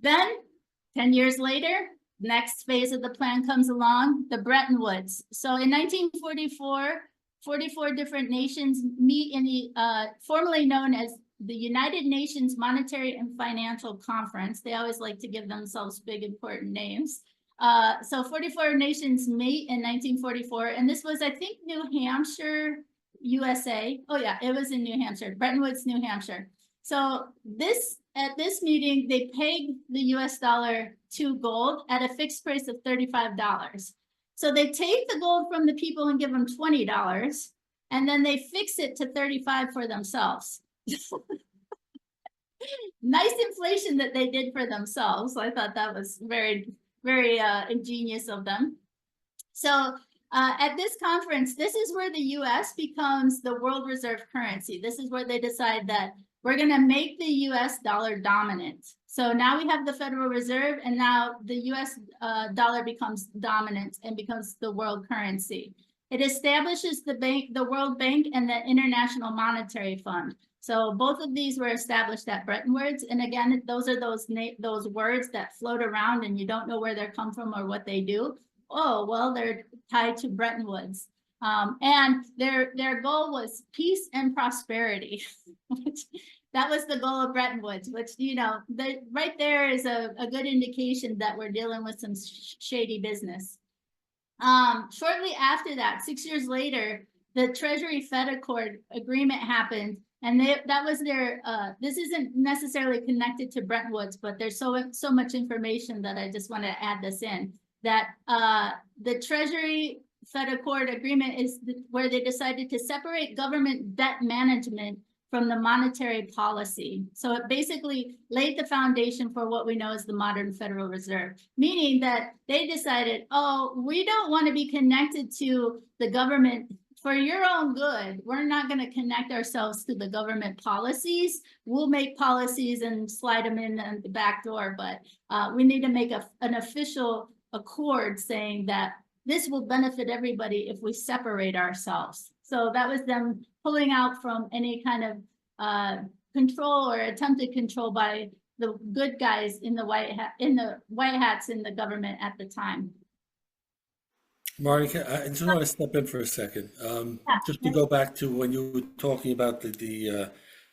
Then 10 years later, next phase of the plan comes along, the Bretton Woods. So in 1944, 44 different nations meet in the formerly known as the United Nations Monetary and Financial Conference. They always like to give themselves big, important names. So 44 nations meet in 1944, and this was, I think, New Hampshire, USA. Oh yeah, it was in New Hampshire, Bretton Woods, New Hampshire. So at this meeting, they pegged the US dollar to gold at a fixed price of $35. So they take the gold from the people and give them $20, and then they fix it to $35 for themselves. Nice inflation that they did for themselves. I thought that was very, very ingenious of them. So at this conference, this is where the US becomes the world reserve currency. This is where they decide that we're going to make the US dollar dominant. So now we have the Federal Reserve, and now the US dollar becomes dominant and becomes the world currency. It establishes the World Bank and the International Monetary Fund. So both of these were established at Bretton Woods. And again, those are those words that float around and you don't know where they come from or what they do. Oh, well, they're tied to Bretton Woods. And their goal was peace and prosperity. That was the goal of Bretton Woods, which, you know, right there is a good indication that we're dealing with some shady business. Shortly after that, 6 years later, the Treasury Fed Accord agreement happened. And that was their, this isn't necessarily connected to Bretton Woods, but there's so much information that I just want to add this in. that the Treasury Fed Accord agreement is where they decided to separate government debt management from the monetary policy. So it basically laid the foundation for what we know as the modern Federal Reserve, meaning that they decided, oh, we don't want to be connected to the government for your own good. We're not going to connect ourselves to the government policies. We'll make policies and slide them in the back door, but we need to make an official accord saying that this will benefit everybody if we separate ourselves. So that was them pulling out from any kind of control or attempted control by the good guys in the white hats in the government at the time. Marty, I just want to step in for a second. Just to go back to when you were talking about the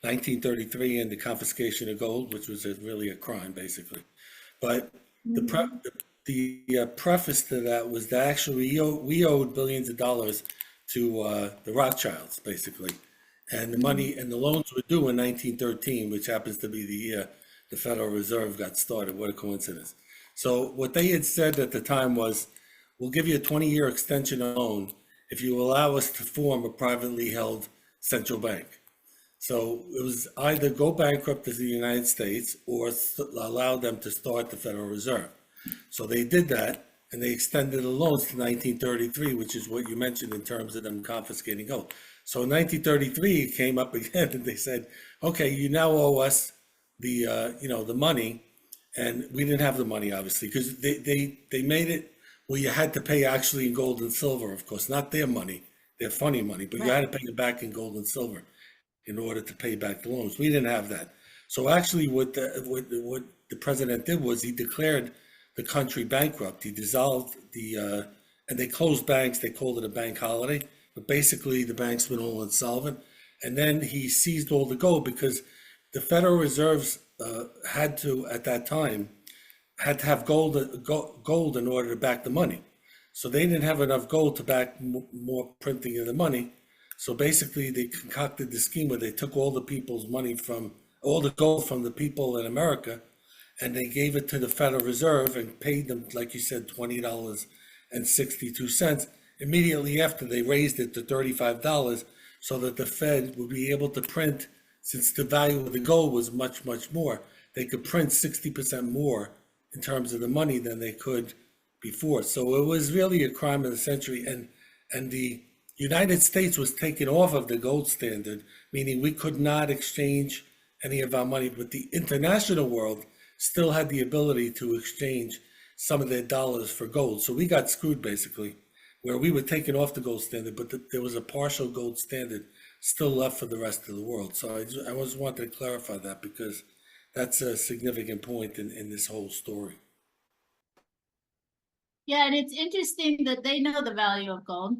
1933 and the confiscation of gold, which was really a crime, basically. But the preface to that was that actually we owed billions of dollars to the Rothschilds, basically. And the money and the loans were due in 1913, which happens to be the year the Federal Reserve got started. What a coincidence. So what they had said at the time was, we'll give you a 20-year extension of loan if you allow us to form a privately held central bank. So it was either go bankrupt as the United States or allow them to start the Federal Reserve. So they did that, and they extended the loans to 1933, which is what you mentioned in terms of them confiscating gold. So in 1933, it came up again, and they said, okay, you now owe us the the money, and we didn't have the money, obviously, because they made it well, you had to pay actually in gold and silver, of course, not their money, their funny money, but you had to pay it back in gold and silver in order to pay back the loans. We didn't have that. So actually what the president did was he declared the country bankrupt. He dissolved and they closed banks. They called it a bank holiday, but basically the banks went all insolvent. And then he seized all the gold because the Federal Reserves had to, at that time, had to have gold in order to back the money. So they didn't have enough gold to back more printing of the money. So basically they concocted the scheme where they took all the people's money all the gold from the people in America, and they gave it to the Federal Reserve and paid them, like you said, $20.62. Immediately after, they raised it to $35 so that the Fed would be able to print, since the value of the gold was much, much more, they could print 60% more in terms of the money than they could before. So it was really a crime of the century. And the United States was taken off of the gold standard, meaning we could not exchange any of our money, but the international world still had the ability to exchange some of their dollars for gold. So we got screwed, basically, where we were taken off the gold standard, but there was a partial gold standard still left for the rest of the world. So I just wanted to clarify that because that's a significant point in this whole story. Yeah, and it's interesting that they know the value of gold.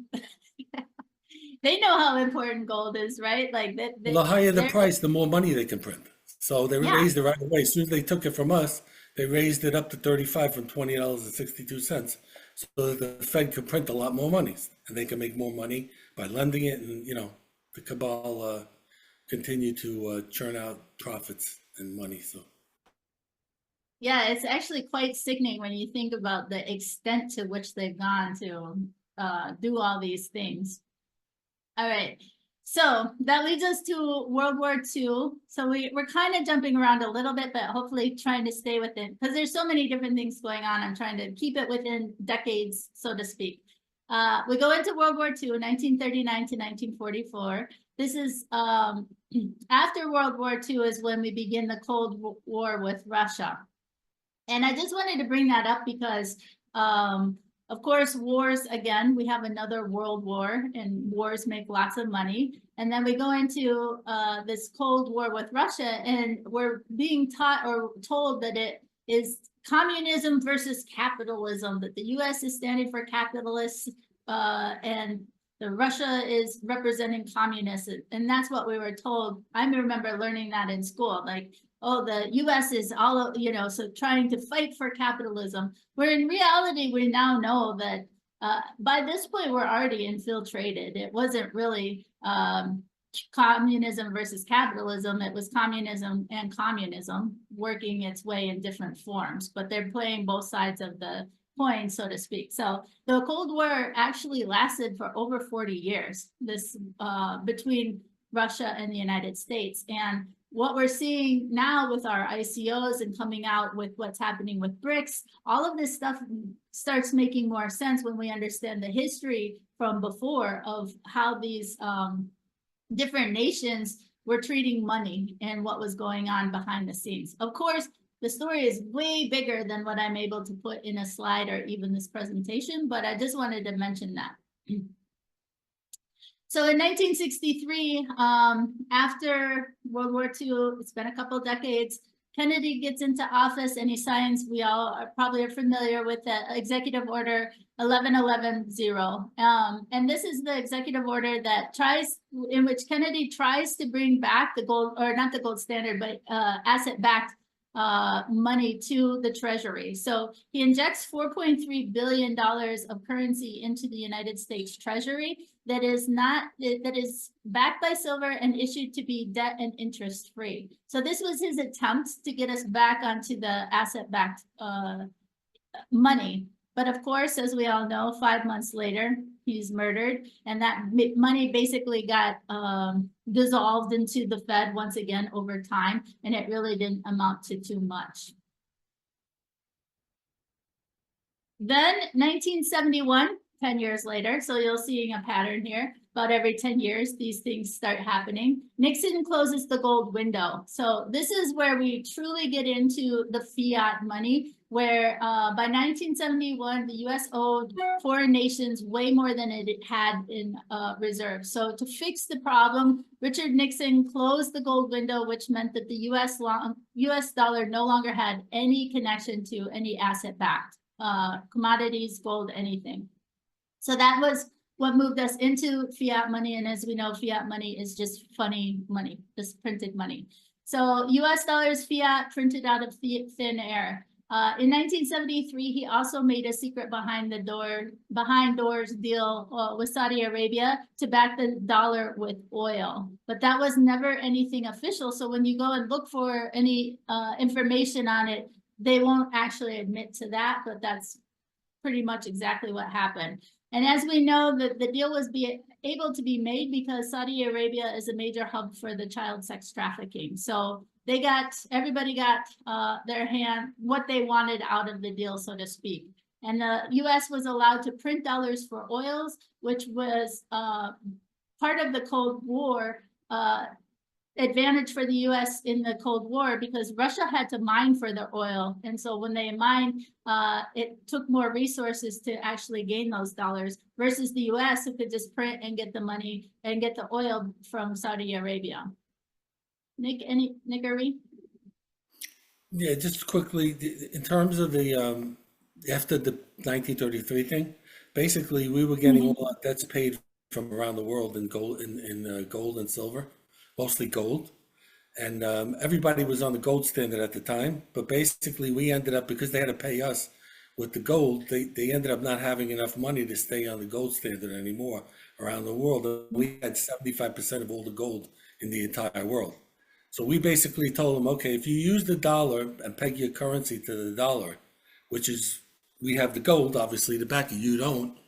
They know how important gold is, right? Like that. The higher the price, the more money they can print. So they raised it right away. As soon as they took it from us, they raised it up to $35 from $20.62. So that the Fed could print a lot more money, and they can make more money by lending it, and the cabal continue to churn out profits and money. So yeah, it's actually quite sickening when you think about the extent to which they've gone to do all these things. All right, so that leads us to World War II. So we're kind of jumping around a little bit, but hopefully trying to stay within, because there's so many different things going on. I'm trying to keep it within decades, so to speak. We go into World War II, 1939 to 1944. This is after World War II is when we begin the Cold War with Russia. And I just wanted to bring that up because, of course, wars, again, we have another world war, and wars make lots of money. And then we go into this Cold War with Russia, and we're being taught or told that it is communism versus capitalism, that the US is standing for capitalists and the Russia is representing communists. And that's what we were told. I remember learning that in school, like, oh, the US is all, so trying to fight for capitalism, where in reality, we now know that by this point, we're already infiltrated. It wasn't really communism versus capitalism. It was communism and communism working its way in different forms, but they're playing both sides of the coin, so to speak. So the Cold War actually lasted for over 40 years, this between Russia and the United States. And what we're seeing now with our ICOs and coming out with what's happening with BRICS, all of this stuff starts making more sense when we understand the history from before of how these different nations were treating money and what was going on behind the scenes. Of course, the story is way bigger than what I'm able to put in a slide or even this presentation, but I just wanted to mention that. So in 1963, after World War II, it's been a couple decades, Kennedy gets into office and he signs, we all are probably familiar with the Executive Order 1110. And this is the executive order that in which Kennedy tries to bring back the gold, or not the gold standard, but asset-backed money to the Treasury. So he injects $4.3 billion of currency into the United States Treasury that is backed by silver and issued to be debt and interest free. So this was his attempt to get us back onto the asset-backed money. But of course, as we all know, 5 months later, he's murdered, and that money basically got dissolved into the Fed once again over time, and it really didn't amount to too much. Then 1971, 10 years later, so you're seeing a pattern here. About every 10 years, these things start happening. Nixon closes the gold window. So this is where we truly get into the fiat money, where by 1971, the US owed foreign nations way more than it had in reserves. So to fix the problem, Richard Nixon closed the gold window, which meant that the US dollar no longer had any connection to any asset-backed commodities, gold, anything. So that was what moved us into fiat money. And as we know, fiat money is just funny money, just printed money. So US dollars fiat printed out of thin air. In 1973, he also made a secret behind doors deal with Saudi Arabia to back the dollar with oil. But that was never anything official. So when you go and look for any information on it, they won't actually admit to that, but that's pretty much exactly what happened. And as we know, the deal was able to be made because Saudi Arabia is a major hub for the child sex trafficking. So everybody got what they wanted out of the deal, so to speak. And the US was allowed to print dollars for oils, which was part of the Cold War advantage for the US in the Cold War, because Russia had to mine for their oil. And so when they mined, it took more resources to actually gain those dollars versus the US, who could just print and get the money and get the oil from Saudi Arabia. Nick, Nickery? Yeah, just quickly, in terms of the after the 1933 thing, basically we were getting all our debts paid from around the world in gold, in gold and silver, mostly gold, and everybody was on the gold standard at the time. But basically, we ended up, because they had to pay us with the gold, they ended up not having enough money to stay on the gold standard anymore around the world. We had 75% of all the gold in the entire world. So we basically told them, okay, if you use the dollar and peg your currency to the dollar, which is, we have the gold, obviously, to back it, you don't,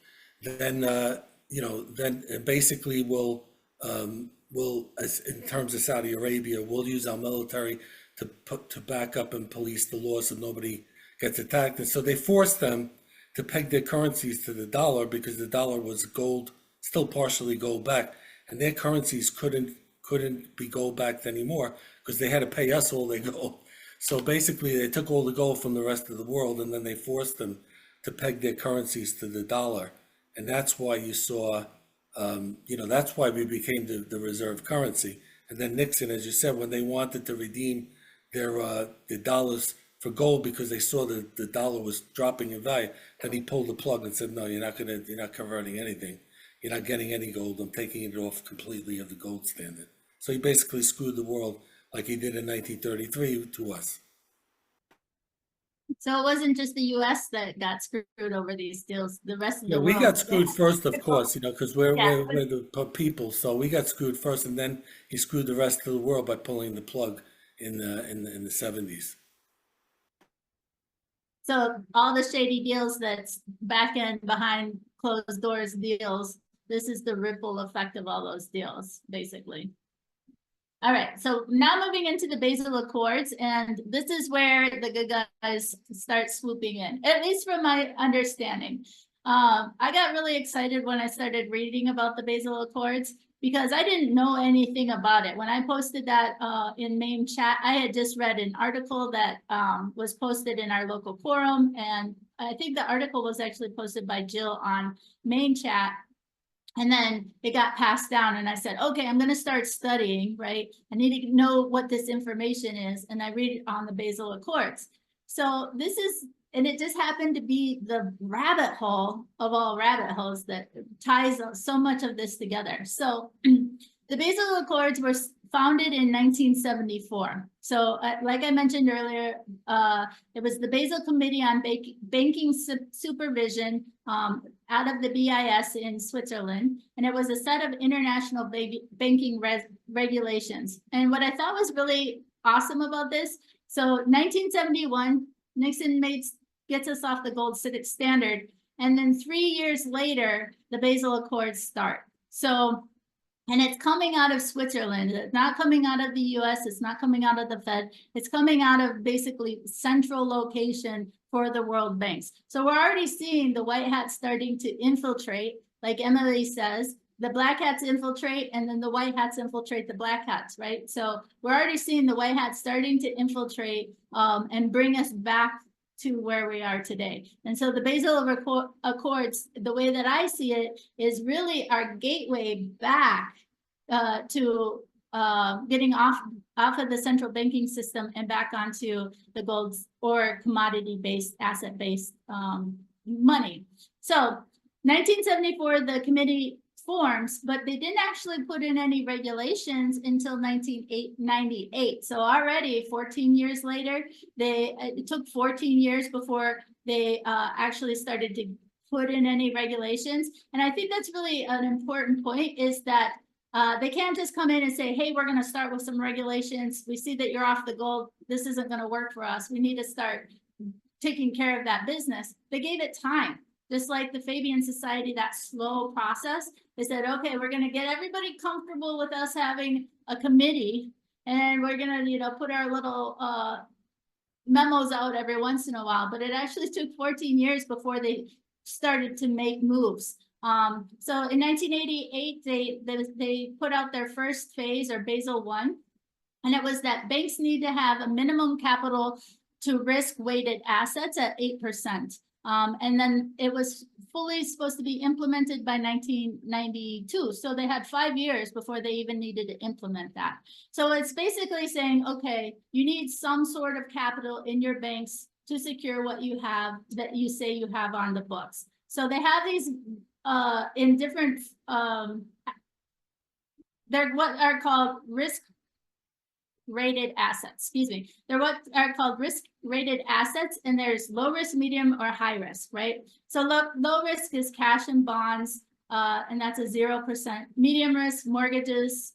then, then basically we'll, as in terms of Saudi Arabia, we'll use our military to back up and police the law so nobody gets attacked. And so they forced them to peg their currencies to the dollar because the dollar was gold, still partially gold backed, and their currencies couldn't be gold backed anymore because they had to pay us all their gold. So basically they took all the gold from the rest of the world and then they forced them to peg their currencies to the dollar. And that's why you saw, that's why we became the reserve currency. And then Nixon, as you said, when they wanted to redeem their dollars for gold because they saw that the dollar was dropping in value, then he pulled the plug and said, no, you're not converting anything. You're not getting any gold. I'm taking it off completely of the gold standard. So he basically screwed the world like he did in 1933 to us. So it wasn't just the US that got screwed over these deals, the rest of the world. We got screwed first, of course, because we're the people. So we got screwed first, and then he screwed the rest of the world by pulling the plug in the 70s. So all the shady deals that's back end behind closed doors deals, this is the ripple effect of all those deals, basically. All right, so now moving into the Basel Accords, and this is where the good guys start swooping in, at least from my understanding. I got really excited when I started reading about the Basel Accords because I didn't know anything about it. When I posted that in main chat, I had just read an article that was posted in our local forum, and I think the article was actually posted by Jill on main chat. And then it got passed down and I said, okay, I'm going to start studying, right? I need to know what this information is. And I read it on the Basel Accords. So this is, and it just happened to be the rabbit hole of all rabbit holes that ties so much of this together. So the Basel Accords were founded in 1974. So like I mentioned earlier, it was the Basel Committee on Banking Supervision out of the BIS in Switzerland. And it was a set of international banking regulations. And what I thought was really awesome about this, so 1971, Nixon gets us off the gold standard. And then 3 years later, the Basel Accords start. So, and it's coming out of Switzerland. It's not coming out of the US. It's not coming out of the Fed. It's coming out of basically central location for the world banks. So we're already seeing the white hats starting to infiltrate, like Emily says, the black hats infiltrate and then the white hats infiltrate the black hats, right? So we're already seeing the white hats starting to infiltrate and bring us back to where we are today. And so the Basel Accords, the way that I see it, is really our gateway back to getting off of the central banking system and back onto the gold or commodity-based, asset-based money. So 1974, the committee forms, but they didn't actually put in any regulations until 1998. So already 14 years later, it took 14 years before they actually started to put in any regulations. And I think that's really an important point, is that they can't just come in and say, hey, we're going to start with some regulations. We see that you're off the gold. This isn't going to work for us. We need to start taking care of that business. They gave it time. Just like the Fabian Society, that slow process. They said, okay, we're going to get everybody comfortable with us having a committee, and we're going to, put our little memos out every once in a while. But it actually took 14 years before they started to make moves. So in 1988, they put out their first phase, or Basel I, and it was that banks need to have a minimum capital to risk weighted assets at 8%. And then it was fully supposed to be implemented by 1992. So they had 5 years before they even needed to implement that. So it's basically saying, okay, you need some sort of capital in your banks to secure what you have, that you say you have on the books. So they have these in different, they're what are called risk-rated assets, They're what are called risk-rated assets, and there's low risk, medium, or high risk, right? So low risk is cash and bonds, and that's a 0%. Medium risk, mortgages,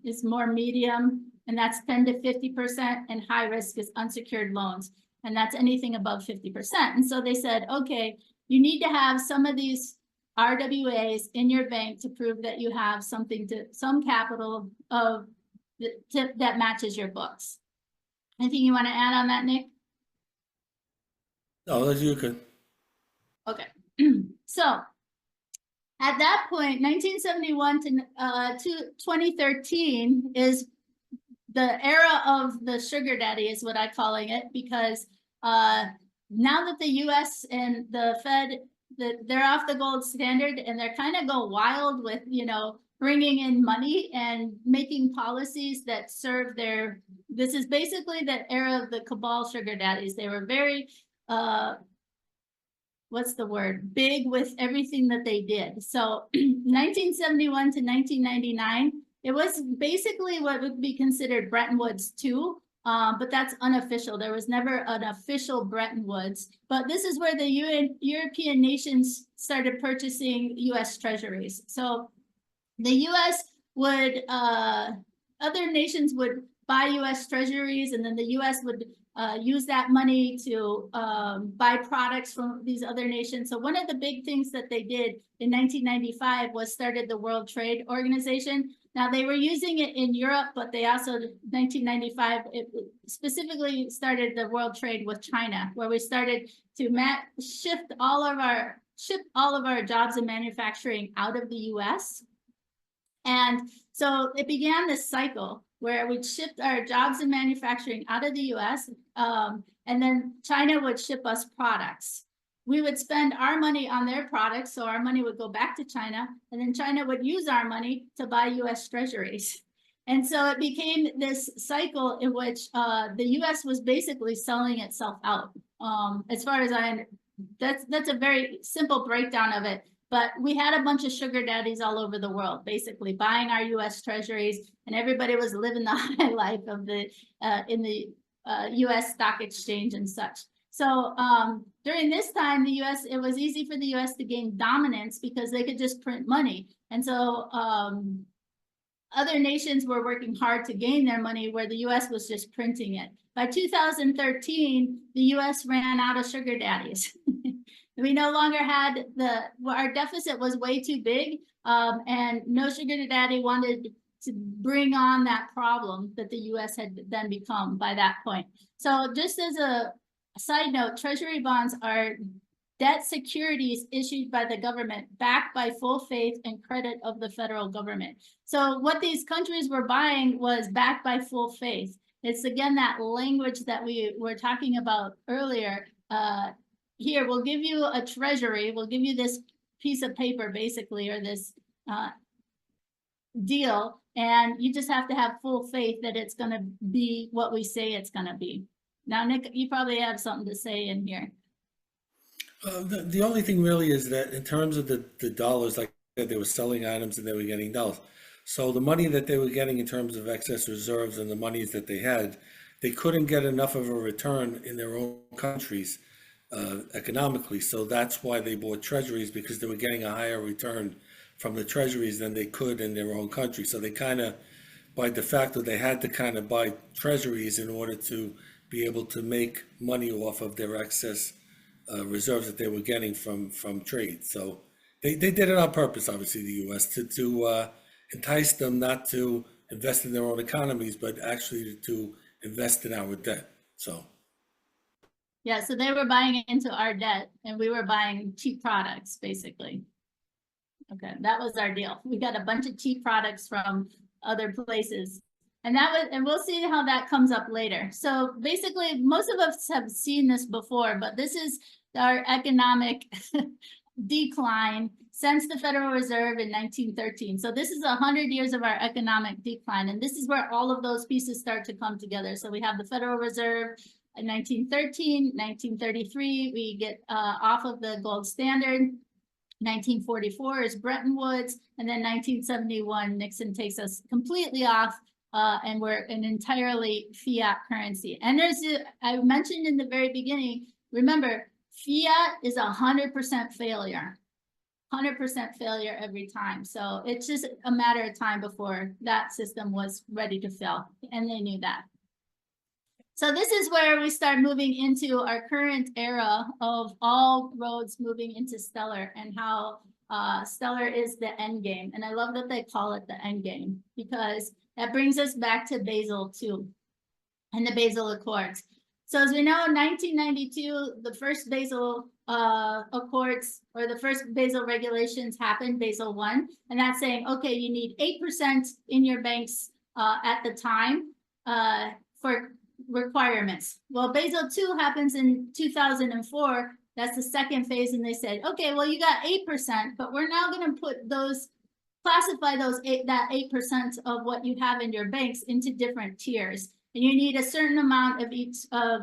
is more medium, and that's 10 to 50%, and high risk is unsecured loans, and that's anything above 50%. And so they said, okay, you need to have some of these RWAs in your bank to prove that you have some capital that matches your books. Anything you want to add on that, Nick? No, you could. Okay. So at that point, 1971 to 2013 is the era of the sugar daddy, is what I'm calling it, because now that the US and the Fed, they're off the gold standard, and they're kind of go wild with, bringing in money and making policies that serve this is basically the era of the cabal sugar daddies. They were very, big with everything that they did. So 1971 to 1999, it was basically what would be considered Bretton Woods 2. But that's unofficial. There was never an official Bretton Woods. But this is where the European nations started purchasing US treasuries. So the US would, other nations would buy US treasuries, and then the US would use that money to buy products from these other nations. So one of the big things that they did in 1995 was started the World Trade Organization. Now they were using it in Europe, but they also, 1995, it specifically started the world trade with China, where we started to ship all of our jobs in manufacturing out of the US. And so it began this cycle where we shipped our jobs in manufacturing out of the US, and then China would ship us products. We would spend our money on their products, so our money would go back to China, and then China would use our money to buy US treasuries. And so it became this cycle in which the US was basically selling itself out. As far as that's a very simple breakdown of it. But we had a bunch of sugar daddies all over the world, basically buying our US treasuries, and everybody was living the high life of in the US stock exchange and such. So during this time, it was easy for the US to gain dominance because they could just print money. And so other nations were working hard to gain their money where the US was just printing it. By 2013, the US ran out of sugar daddies. We no longer had our deficit was way too big, and no sugar daddy wanted to bring on that problem that the US had then become by that point. So just as a side note, treasury bonds are debt securities issued by the government backed by full faith and credit of the federal government. So what these countries were buying was backed by full faith. It's again that language that we were talking about earlier. Here, we'll give you a treasury, we'll give you this piece of paper basically, or this deal, and you just have to have full faith that it's going to be what we say it's going to be. Now, Nick, you probably have something to say in here. The only thing really is that in terms of the dollars, like they were selling items and they were getting dollars. So the money that they were getting in terms of excess reserves and the monies that they had, they couldn't get enough of a return in their own countries economically. So that's why they bought treasuries, because they were getting a higher return from the treasuries than they could in their own country. So they kind of, by de facto, they had to kind of buy treasuries in order to be able to make money off of their excess reserves that they were getting from trade. So they did it on purpose, obviously, the US, to entice them not to invest in their own economies, but actually to invest in our debt. So yeah, so they were buying into our debt and we were buying cheap products, basically. Okay, that was our deal. We got a bunch of cheap products from other places. And we'll see how that comes up later. So basically, most of us have seen this before, but this is our economic decline since the Federal Reserve in 1913. So this is 100 years of our economic decline. And this is where all of those pieces start to come together. So we have the Federal Reserve in 1913, 1933, we get off of the gold standard. 1944 is Bretton Woods, and then 1971, Nixon takes us completely off, and we're an entirely fiat currency. And I mentioned in the very beginning, remember, fiat is 100% failure. 100% failure every time. So it's just a matter of time before that system was ready to fail, and they knew that. So this is where we start moving into our current era of all roads moving into stellar, and how stellar is the end game. And I love that they call it the end game, because that brings us back to Basel II and the Basel Accords. So as we know, in 1992, the first Basel Accords, or the first Basel regulations happened, Basel I, and that's saying, okay, you need 8% in your banks at the time for requirements. Well, Basel II happens in 2004. That's the second phase, and they said, okay, well, you got 8%, but we're now going to put classify that 8% of what you have in your banks into different tiers. And you need a certain amount of each of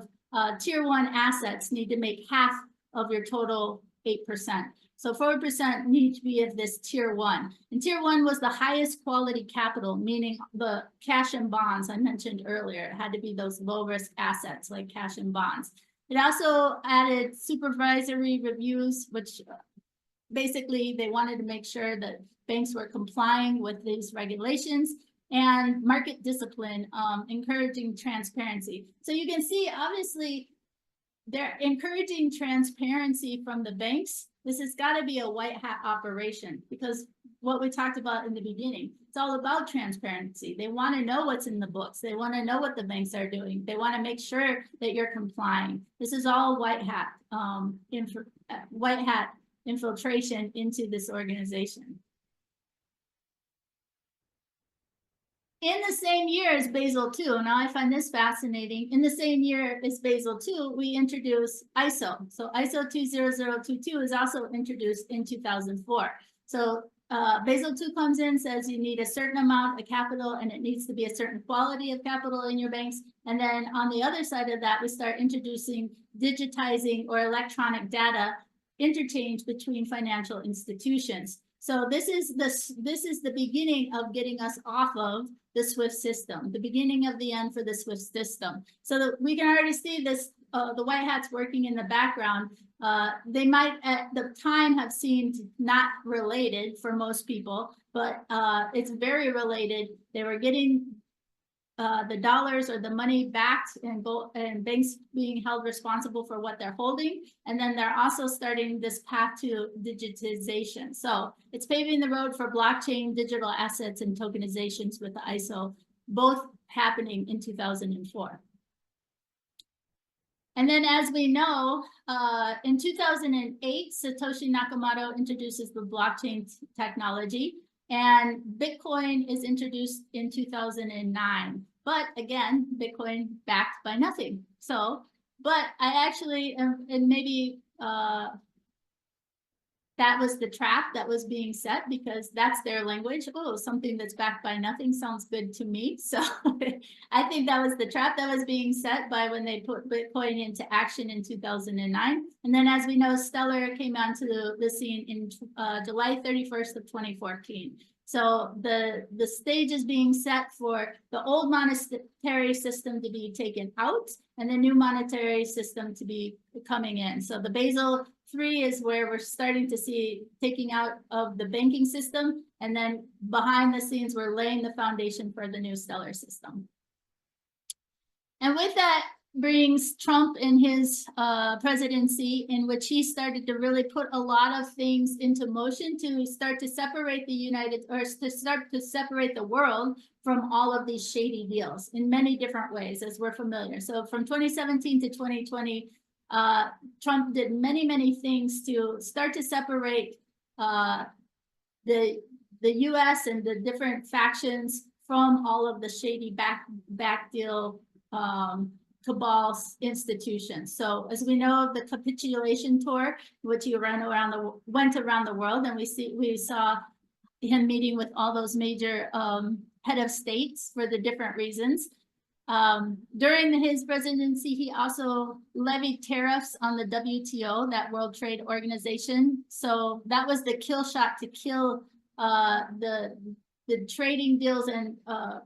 tier 1 assets need to make half of your total 8%. So 4% need to be of this tier 1. And tier 1 was the highest quality capital, meaning the cash and bonds I mentioned earlier. It had to be those low risk assets like cash and bonds. It also added supervisory reviews, which basically they wanted to make sure that banks were complying with these regulations. and market discipline, encouraging transparency. So you can see, obviously, they're encouraging transparency from the banks. This has got to be a white hat operation, because what we talked about in the beginning, it's all about transparency. They want to know what's in the books. They want to know what the banks are doing. They want to make sure that you're complying. This is all white hat infiltration into this organization. In the same year as Basel II, now I find this fascinating, in the same year as Basel II, we introduced ISO. So ISO 20022 is also introduced in 2004. So Basel II comes in, says you need a certain amount of capital, and it needs to be a certain quality of capital in your banks. And then on the other side of that, we start introducing digitizing or electronic data interchange between financial institutions. So this is the beginning of getting us off of the SWIFT system, the beginning of the end for the SWIFT system. So that we can already see this, the white hats working in the background. They might at the time have seemed not related for most people, but it's very related. They were getting the dollars or the money backed, and banks being held responsible for what they're holding. And then they're also starting this path to digitization. So it's paving the road for blockchain, digital assets, and tokenizations with the ISO, both happening in 2004. And then, as we know, in 2008, Satoshi Nakamoto introduces the blockchain technology, and Bitcoin is introduced in 2009. But again, Bitcoin backed by nothing. So, but I actually, and maybe that was the trap that was being set, because that's their language. Oh, something that's backed by nothing sounds good to me. So I think that was the trap that was being set by when they put Bitcoin into action in 2009. And then, as we know, Stellar came onto the scene in July 31st of 2014. So the stage is being set for the old monetary system to be taken out and the new monetary system to be coming in. So the Basel III is where we're starting to see taking out of the banking system, and then behind the scenes, we're laying the foundation for the new Stellar system. And with that brings Trump in his presidency, in which he started to really put a lot of things into motion to start to separate the world from all of these shady deals in many different ways, as we're familiar. So from 2017 to 2020, Trump did many things to start to separate the U.S. and the different factions from all of the shady back deal cabal institutions. So as we know, the capitulation tour, which he went around the world, and we saw him meeting with all those major head of states for the different reasons. During his presidency, he also levied tariffs on the WTO, that World Trade Organization. So that was the kill shot to kill the trading deals and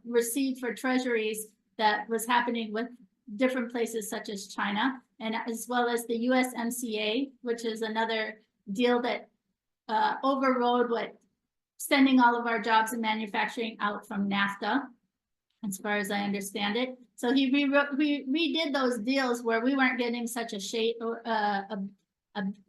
received for treasuries that was happening with different places such as China, and as well as the USMCA, which is another deal that overrode sending all of our jobs and manufacturing out from NAFTA, as far as I understand it. So he redid those deals where we weren't getting such a shade or a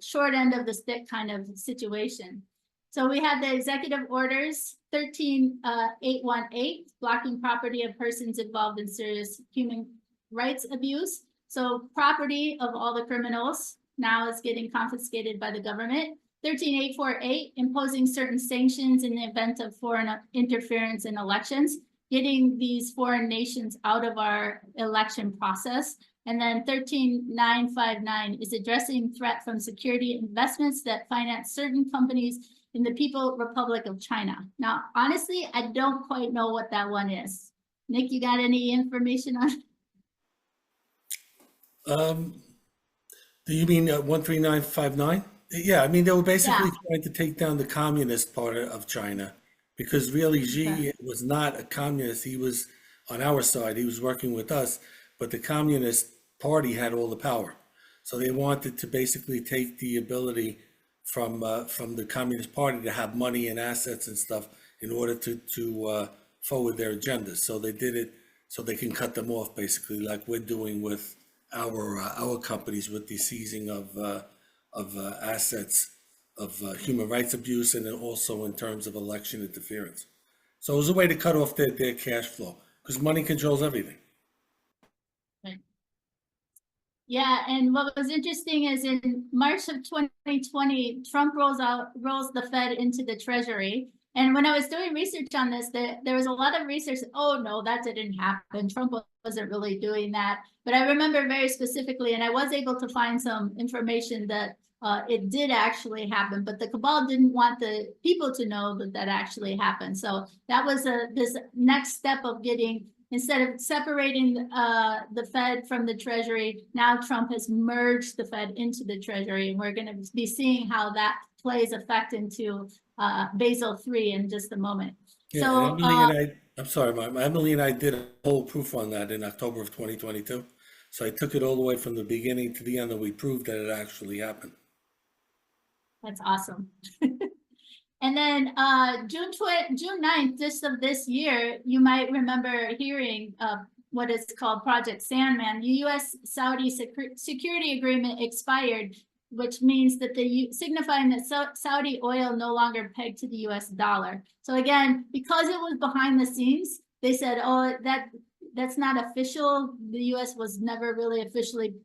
short end of the stick kind of situation. So we had the executive orders 13818, blocking property of persons involved in serious human rights abuse. So property of all the criminals now is getting confiscated by the government. 13848, imposing certain sanctions in the event of foreign interference in elections, getting these foreign nations out of our election process. And then 13959 is addressing threat from security investments that finance certain companies in the People's Republic of China. Now, honestly, I don't quite know what that one is. Nick, you got any information on it? Do you mean 13959? Yeah, I mean, they were basically trying to take down the communist part of China, because really Xi was not a communist. He was on our side. He was working with us, but the Communist Party had all the power. So they wanted to basically take the ability from the Communist Party to have money and assets and stuff in order to forward their agendas. So they did it so they can cut them off, basically, like we're doing with our companies with the seizing of assets of human rights abuse, and then also in terms of election interference. So it was a way to cut off their cash flow because money controls everything. Right. Yeah, and what was interesting is in March of 2020, Trump rolls the Fed into the Treasury. And when I was doing research on this, there was a lot of research. Oh no, that didn't happen. Trump wasn't really doing that. But I remember very specifically, and I was able to find some information that it did actually happen, but the cabal didn't want the people to know that that actually happened. So that was this next step of getting, instead of separating the Fed from the Treasury, now Trump has merged the Fed into the Treasury, and we're going to be seeing how that plays effect into Basel III in just a moment. Yeah, So and Emily I'm sorry, Emily and I did a whole proof on that in October of 2022. So I took it all the way from the beginning to the end, and we proved that it actually happened. that's awesome. And then June 9th, just of this year, you might remember hearing what is called Project Sandman. The U.S.-Saudi security agreement expired, which means that signifying that Saudi oil no longer pegged to the U.S. dollar. So again, because it was behind the scenes, they said, oh, that's not official. The U.S. was never really officially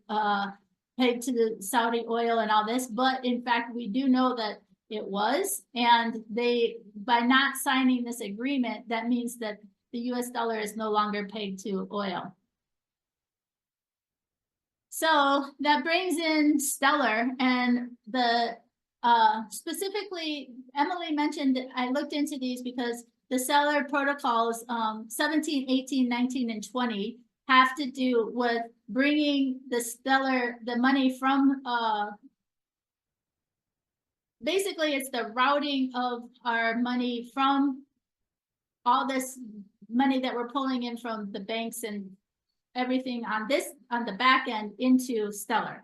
pegged to the Saudi oil and all this, but in fact, we do know that it was, and by not signing this agreement, that means that the US dollar is no longer pegged to oil. So that brings in Stellar, and the specifically, Emily mentioned, I looked into these because the Stellar protocols 17, 18, 19, and 20 have to do with bringing the money from basically, it's the routing of our money from all this money that we're pulling in from the banks and everything on the back end into Stellar.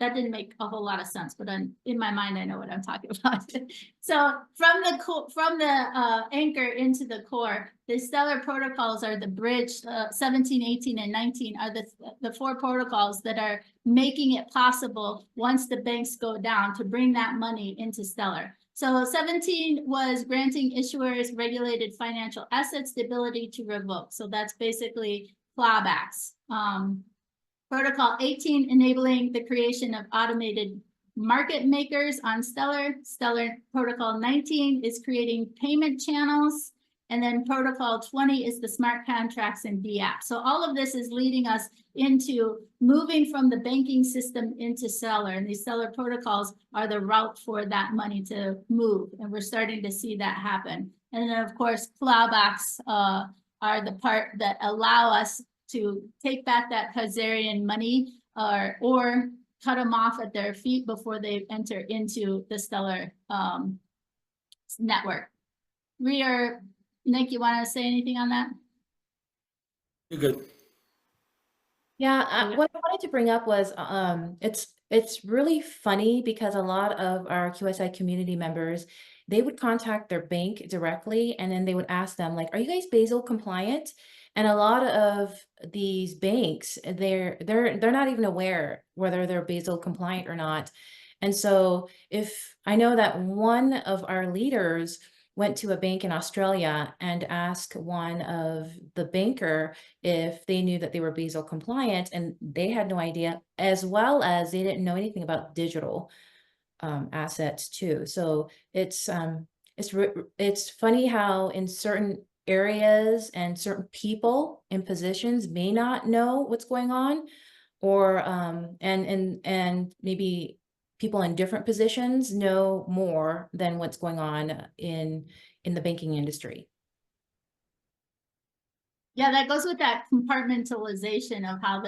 That didn't make a whole lot of sense, but in my mind, I know what I'm talking about. So from the anchor into the core, the Stellar protocols are the bridge. 17, 18, and 19 are the four protocols that are making it possible once the banks go down to bring that money into Stellar. So 17 was granting issuers regulated financial assets the ability to revoke. So that's basically clawbacks. Protocol 18, enabling the creation of automated market makers on Stellar. Stellar Protocol 19 is creating payment channels. And then Protocol 20 is the smart contracts and DApp. So all of this is leading us into moving from the banking system into Stellar. And these Stellar protocols are the route for that money to move. And we're starting to see that happen. And then, of course, clawbacks are the part that allow us to take back that Khazarian money or cut them off at their feet before they enter into the Stellar network. Nick, you want to say anything on that? You're good. Yeah, what I wanted to bring up was it's really funny because a lot of our QSI community members, they would contact their bank directly, and then they would ask them, like, are you guys Basel compliant? And a lot of these banks, they're not even aware whether they're Basel compliant or not. And so if I know that one of our leaders went to a bank in Australia and asked one of the banker if they knew that they were Basel compliant, and they had no idea, as well as they didn't know anything about digital assets too. So it's funny how in certain areas and certain people in positions may not know what's going on, or and maybe people in different positions know more than what's going on in the banking industry. Yeah, that goes with that compartmentalization of how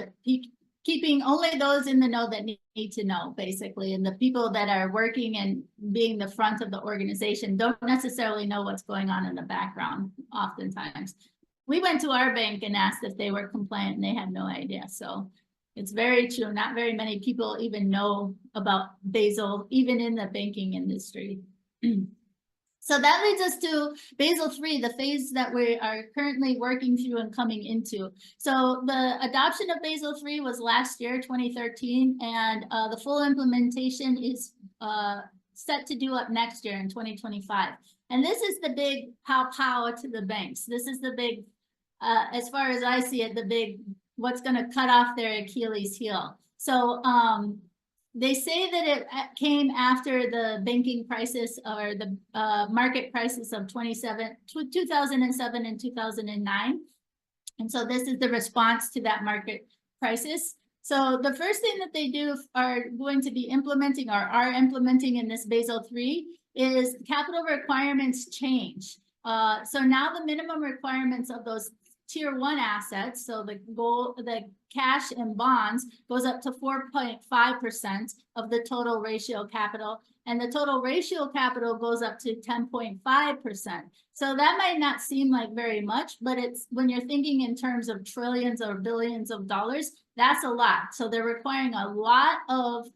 keeping only those in the know that need to know, basically, and the people that are working and being the front of the organization don't necessarily know what's going on in the background oftentimes. We went to our bank and asked if they were compliant, and they had no idea. So it's very true. Not very many people even know about Basel, even in the banking industry. So that leads us to Basel III, the phase that we are currently working through and coming into. So the adoption of Basel III was last year, 2013, and the full implementation is set to do up next year in 2025. And this is the big pow to the banks. This is the big, as far as I see it, the big, what's going to cut off their Achilles heel. So they say that it came after the banking crisis or the market crisis of 2007 and 2009. And so this is the response to that market crisis. So the first thing that they are going to be implementing or are implementing in this Basel III is capital requirements change. So now the minimum requirements of those tier 1 assets, so the cash and bonds, goes up to 4.5% of the total ratio capital, and the total ratio capital goes up to 10.5%. So that might not seem like very much, but it's, when you're thinking in terms of trillions or billions of dollars, that's a lot. So they're requiring a lot of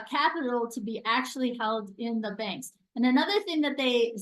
capital to be actually held in the banks. And another thing that they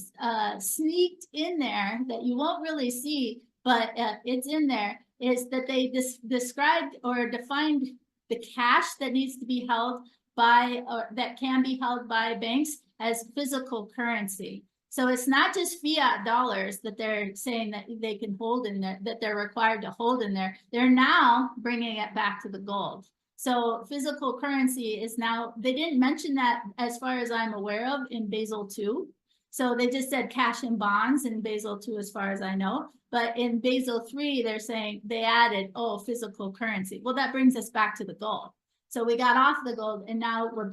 sneaked in there that you won't really see, but it's in there, is that they described or defined the cash that needs to be held by, or that can be held by banks, as physical currency. So it's not just fiat dollars that they're saying that they can hold in there, that they're required to hold in there. They're now bringing it back to the gold. So physical currency is now, they didn't mention that as far as I'm aware of in Basel II. So they just said cash and bonds in Basel II, as far as I know. But in Basel III, they're saying they added, oh, physical currency. Well, that brings us back to the gold. So we got off the gold and now we're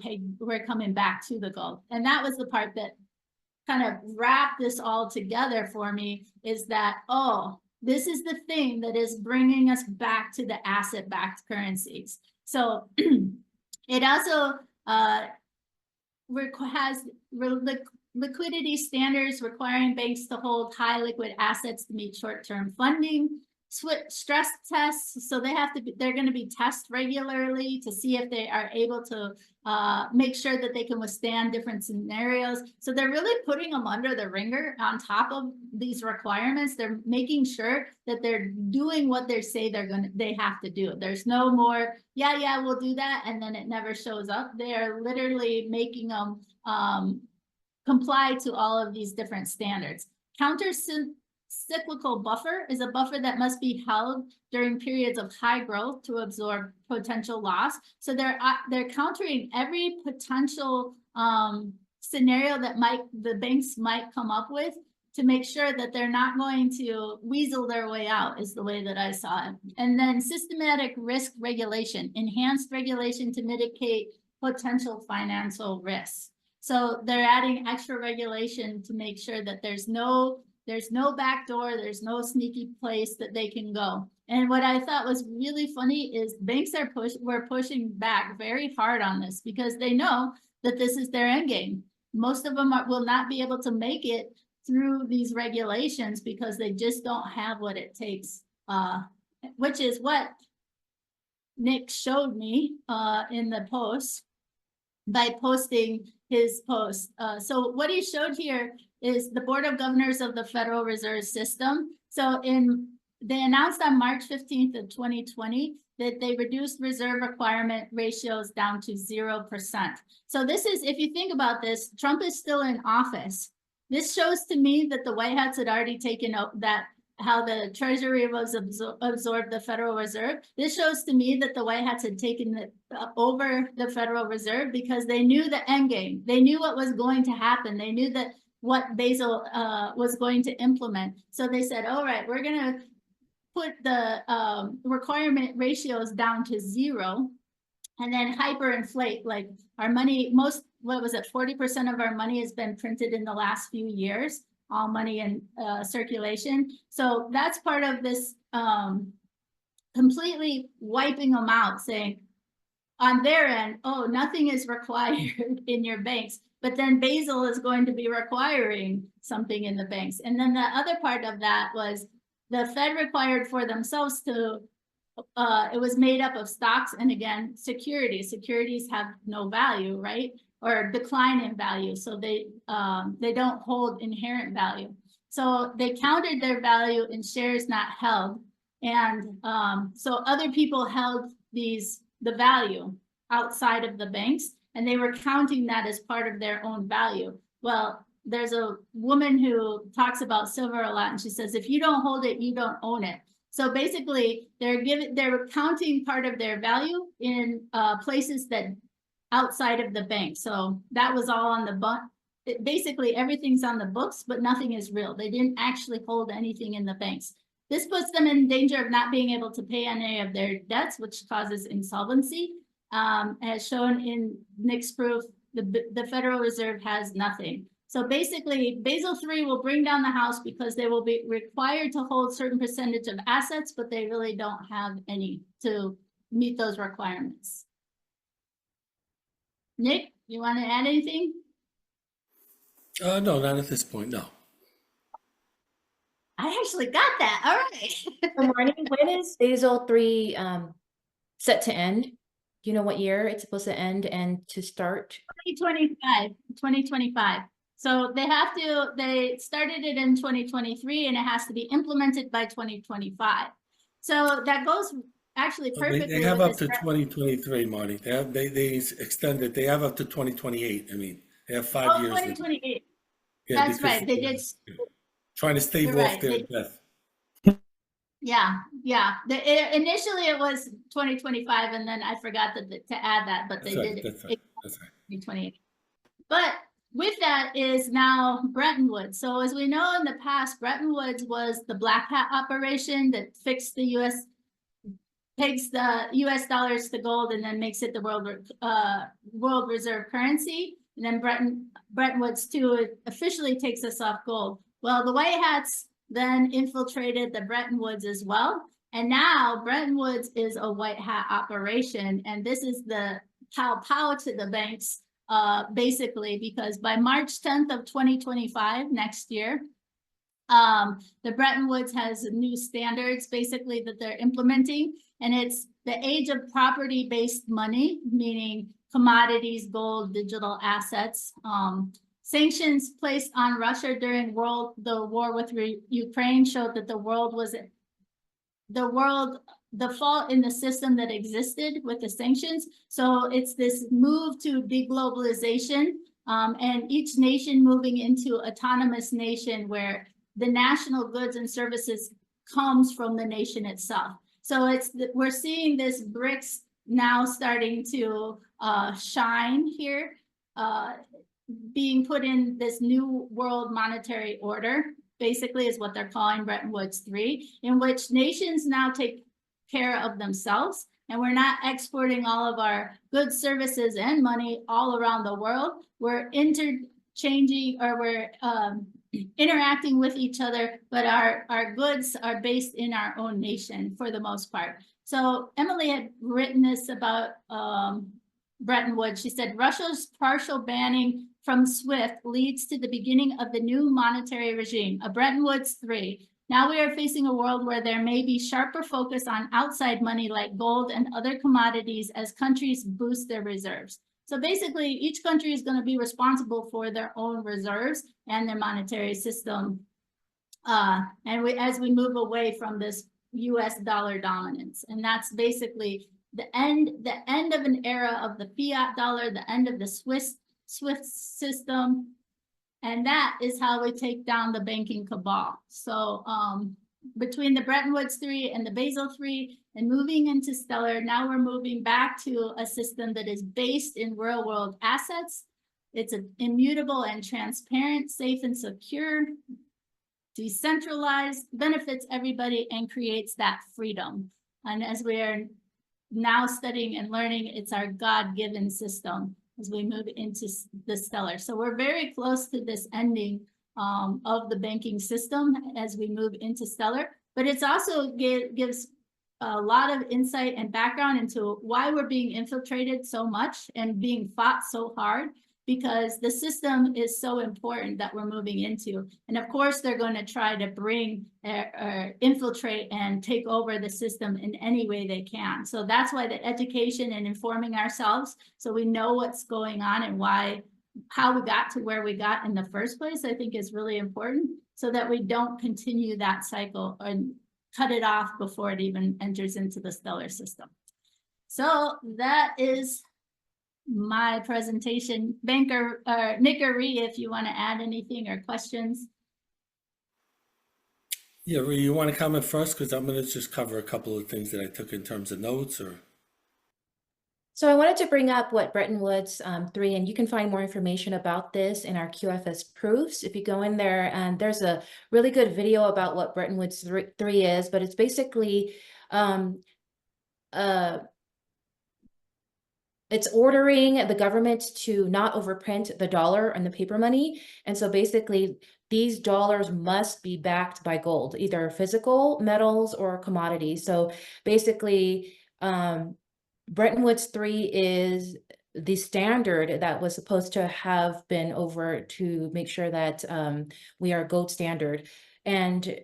coming back to the gold. And that was the part that kind of wrapped this all together for me, is that, oh, this is the thing that is bringing us back to the asset-backed currencies. So it also has liquidity standards requiring banks to hold high liquid assets to meet short-term funding, stress tests. So they're going to be tested regularly to see if they are able to make sure that they can withstand different scenarios. So they're really putting them under the ringer on top of these requirements. They're making sure that they're doing what they say they have to do. There's no more, yeah, we'll do that, and then it never shows up. They are literally making them comply to all of these different standards. Counter-cyclical buffer is a buffer that must be held during periods of high growth to absorb potential loss. So they're countering every potential scenario that the banks might come up with to make sure that they're not going to weasel their way out, is the way that I saw it. And then systematic risk regulation, enhanced regulation to mitigate potential financial risks. So they're adding extra regulation to make sure that there's no back door, there's no sneaky place that they can go. And what I thought was really funny is banks were pushing back very hard on this, because they know that this is their end game. Most of them will not be able to make it through these regulations because they just don't have what it takes, which is what Nick showed me in the post by posting his post. So what he showed here is the Board of Governors of the Federal Reserve System. So they announced on March 15th of 2020 that they reduced reserve requirement ratios down to 0%. So this is, if you think about this, Trump is still in office. This shows to me that the White House had already taken out how the Treasury was absorbed the Federal Reserve. This shows to me that the White House had taken over the Federal Reserve because they knew the end game. They knew what was going to happen. They knew that what Basel was going to implement. So they said, all right, we're going to put the requirement ratios down to 0 and then hyperinflate. Like our money, 40% of our money has been printed in the last few years. All money in circulation. So that's part of this completely wiping them out, saying on their end, oh, nothing is required in your banks, but then Basel is going to be requiring something in the banks. And then the other part of that was the Fed required for themselves to, it was made up of stocks and, again, securities. Securities have no value, right? or decline in value. So they don't hold inherent value. So they counted their value in shares not held. And so other people held the value outside of the banks, and they were counting that as part of their own value. Well, there's a woman who talks about silver a lot, and she says, if you don't hold it, you don't own it. So basically, they're counting part of their value in places that outside of the bank. So that was all on the book. Basically, everything's on the books, but nothing is real. They didn't actually hold anything in the banks. This puts them in danger of not being able to pay any of their debts, which causes insolvency. As shown in Nick's proof, the Federal Reserve has nothing. So basically, Basel III will bring down the house because they will be required to hold certain percentage of assets, but they really don't have any to meet those requirements. Nick, you want to add anything? No, not at this point, no. I actually got that. All right. So Marnie, when is Basel III set to end? Do you know what year it's supposed to end and to start? 2025. So they started it in 2023 and it has to be implemented by 2025. So that goes actually perfectly. They have up to 2023, Marty. They extended, they have up to 2028. I mean, they have 5 years. 2028. Yeah, That's right. They did. Trying to stave off their death. Yeah. Initially it was 2025, and then I forgot to add that, but they did. That's right. 2028. But with that is now Bretton Woods. So as we know in the past, Bretton Woods was the black hat operation that fixed the U.S. takes the U.S. dollars to gold and then makes it the world reserve currency. And then Bretton Woods 2 officially takes us off gold. Well, the white hats then infiltrated the Bretton Woods as well. And now Bretton Woods is a white hat operation. And this is the pow to the banks, basically, because by March 10th of 2025, next year, the Bretton Woods has new standards basically that they're implementing. And it's the age of property-based money, meaning commodities, gold, digital assets. Sanctions placed on Russia during the war with Ukraine showed that the fault in the system that existed with the sanctions. So it's this move to deglobalization, and each nation moving into autonomous nation where the national goods and services comes from the nation itself. So we're seeing this BRICS now starting to shine here, being put in this new world monetary order, basically is what they're calling Bretton Woods 3, in which nations now take care of themselves, and we're not exporting all of our goods, services, and money all around the world. We're interchanging, or we're interacting with each other, but our goods are based in our own nation for the most part. So Emily had written this about Bretton Woods. She said, Russia's partial banning from SWIFT leads to the beginning of the new monetary regime, a Bretton Woods 3. Now we are facing a world where there may be sharper focus on outside money like gold and other commodities as countries boost their reserves. So basically, each country is going to be responsible for their own reserves and their monetary system. As we move away from this US dollar dominance. And that's basically the end of an era of the fiat dollar, the end of the SWIFT system. And that is how we take down the banking cabal. So between the Bretton Woods 3 and the Basel 3 and moving into Stellar, now we're moving back to a system that is based in real world assets. It's immutable and transparent, safe and secure, decentralized, benefits everybody, and creates that freedom. And as we are now studying and learning, it's our God-given system as we move into the Stellar. So we're very close to this ending of the banking system as we move into Stellar, but it's also gives a lot of insight and background into why we're being infiltrated so much and being fought so hard, because the system is so important that we're moving into. And of course, they're going to try to bring or infiltrate and take over the system in any way they can. So that's why the education and informing ourselves, so we know what's going on and how we got to where we got in the first place, I think is really important, so that we don't continue that cycle and cut it off before it even enters into the stellar system. So that is my presentation. Banker Nick or Ree, if you want to add anything or questions. Yeah, Ree, you want to comment first? Because I'm going to just cover a couple of things that I took in terms of notes or. So I wanted to bring up what Bretton Woods 3, and you can find more information about this in our QFS proofs. If you go in there, and there's a really good video about what Bretton Woods 3 is, but it's basically it's ordering the government to not overprint the dollar and the paper money. And so basically these dollars must be backed by gold, either physical metals or commodities. So basically, Bretton Woods 3 is the standard that was supposed to have been over to make sure that we are gold standard. And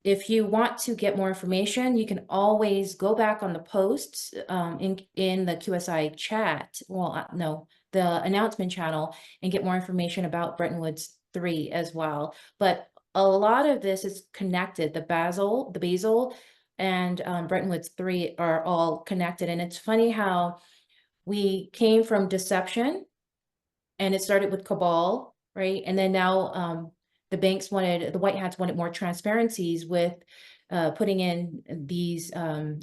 if you want to get more information, you can always go back on the posts in the QSI chat. Well, no, the announcement channel, and get more information about Bretton Woods 3 as well. But a lot of this is connected. The Basel and Bretton Woods 3 are all connected. And it's funny how we came from deception, and it started with cabal, right? And then now the White Hats wanted more transparencies with putting in these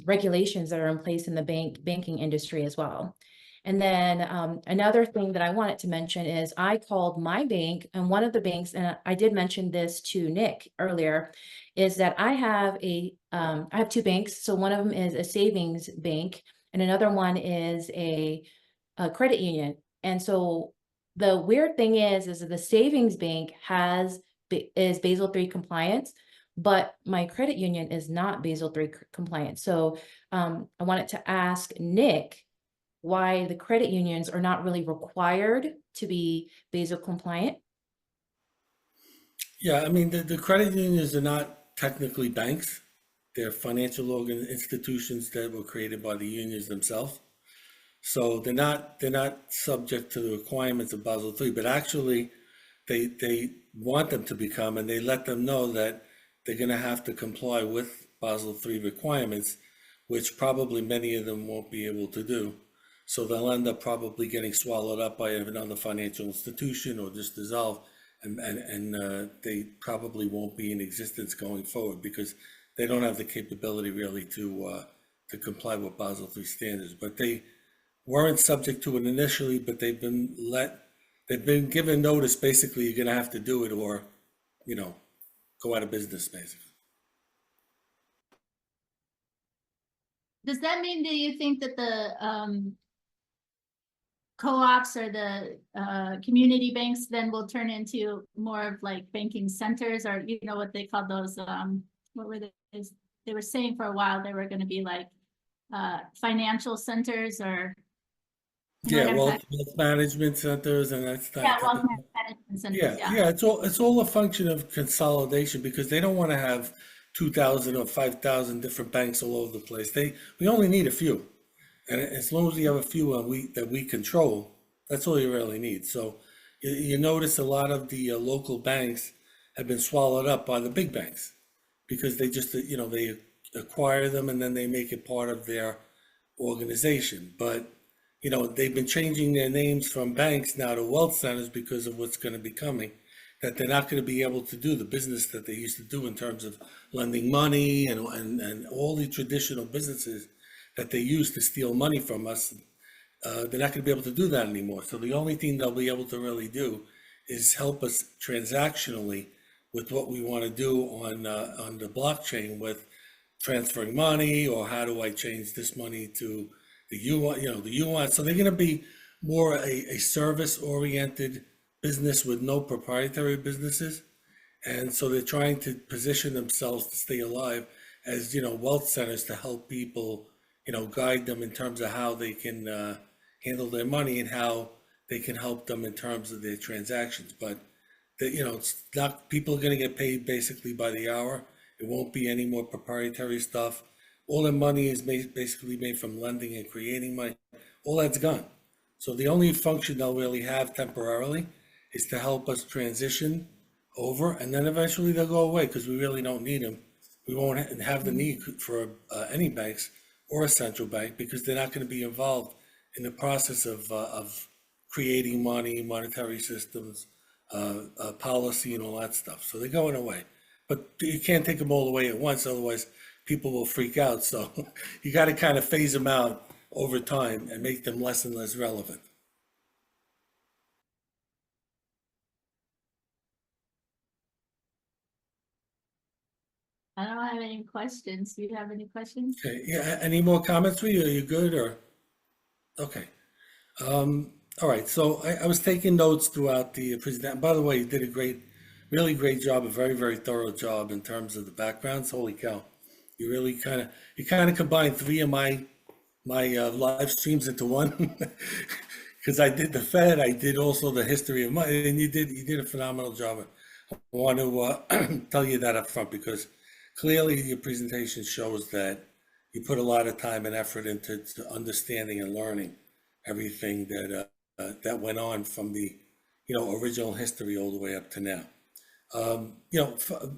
regulations that are in place in the banking industry as well. And then another thing that I wanted to mention is I called my bank, and one of the banks, and I did mention this to Nick earlier, is that I have two banks. So one of them is a savings bank, and another one is a credit union. And so the weird thing is that the savings bank is Basel III compliant, but my credit union is not Basel III compliant. So I wanted to ask Nick why the credit unions are not really required to be Basel compliant. Yeah, I mean, the credit unions are not technically banks. They're financial institutions that were created by the unions themselves. So they're not subject to the requirements of Basel III, but actually they want them to become, and they let them know that they're going to have to comply with Basel III requirements, which probably many of them won't be able to do. So they'll end up probably getting swallowed up by another financial institution or just dissolved, and they probably won't be in existence going forward because they don't have the capability really to comply with Basel III standards. But they weren't subject to it initially, but they've been given notice. Basically, you're going to have to do it, or go out of business, basically. Does that mean, do you think that the co-ops or the community banks then will turn into more of like banking centers, or what they call those, what were they were saying for a while they were going to be like financial centers, or wealth management centers, and that's that. wealth management centers. Yeah, it's all a function of consolidation because they don't want to have 2,000 or 5,000 different banks all over the place. We only need a few. And as long as we have a few that we control, that's all you really need. So you notice a lot of the local banks have been swallowed up by the big banks because they just, they acquire them and then they make it part of their organization. But, they've been changing their names from banks now to wealth centers because of what's going to be coming, that they're not going to be able to do the business that they used to do in terms of lending money and all the traditional businesses that they use to steal money from us. They're not going to be able to do that anymore. So the only thing they'll be able to really do is help us transactionally with what we want to do on the blockchain with transferring money, or how do I change this money to the yuan. So they're going to be more a service-oriented business with no proprietary businesses. And so they're trying to position themselves to stay alive as, wealth centers to help people, guide them in terms of how they can handle their money and how they can help them in terms of their transactions. But it's not, people are going to get paid basically by the hour. It won't be any more proprietary stuff. All the money is basically made from lending and creating money. All that's gone. So the only function they'll really have temporarily is to help us transition over, and then eventually they'll go away because we really don't need them. We won't have the need for any banks or a central bank because they're not going to be involved in the process of creating money, monetary systems, policy, and all that stuff. So they're going away. But you can't take them all away at once, otherwise people will freak out. So you got to kind of phase them out over time and make them less and less relevant. I don't have any questions. Do you have any questions? Okay, yeah, any more comments for you? Are you good or? Okay. All right, so I was taking notes throughout the presentation. By the way, you did a really great job, a very, very thorough job in terms of the backgrounds. Holy cow. You really kind of combined three of my live streams into one. Because I did the Fed, I did also the history of money, and you did a phenomenal job. I want to tell you that up front because clearly your presentation shows that you put a lot of time and effort into understanding and learning everything that went on from the original history all the way up to now.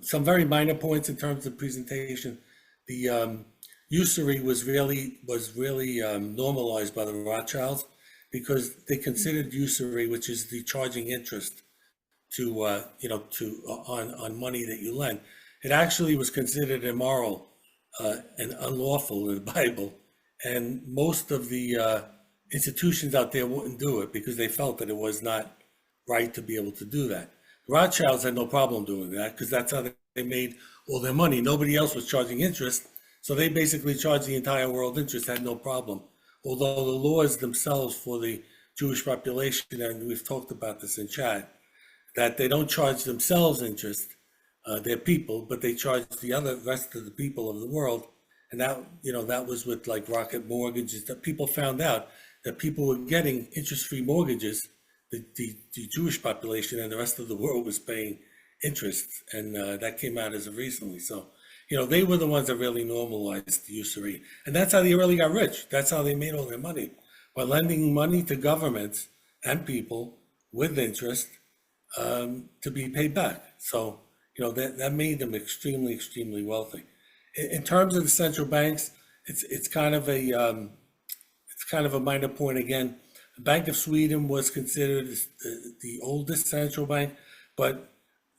Some very minor points in terms of presentation. The usury was really normalized by the Rothschilds because they considered usury, which is the charging interest on money that you lend. It actually was considered immoral and unlawful in the Bible, and most of the institutions out there wouldn't do it because they felt that it was not right to be able to do that. The Rothschilds had no problem doing that because that's how they made all their money. Nobody else was charging interest, so they basically charged the entire world interest, had no problem. Although the laws themselves for the Jewish population, and we've talked about this in chat, that they don't charge themselves interest, their people, but they charge the rest of the people of the world. And that was with like rocket mortgages, that people found out that people were getting interest-free mortgages. The Jewish population and the rest of the world was paying interest, and that came out as of recently. So, they were the ones that really normalized the usury, and that's how they really got rich. That's how they made all their money, by lending money to governments and people with interest to be paid back. So, that made them extremely, extremely wealthy. In terms of the central banks, it's kind of a minor point again. The Bank of Sweden was considered the oldest central bank, but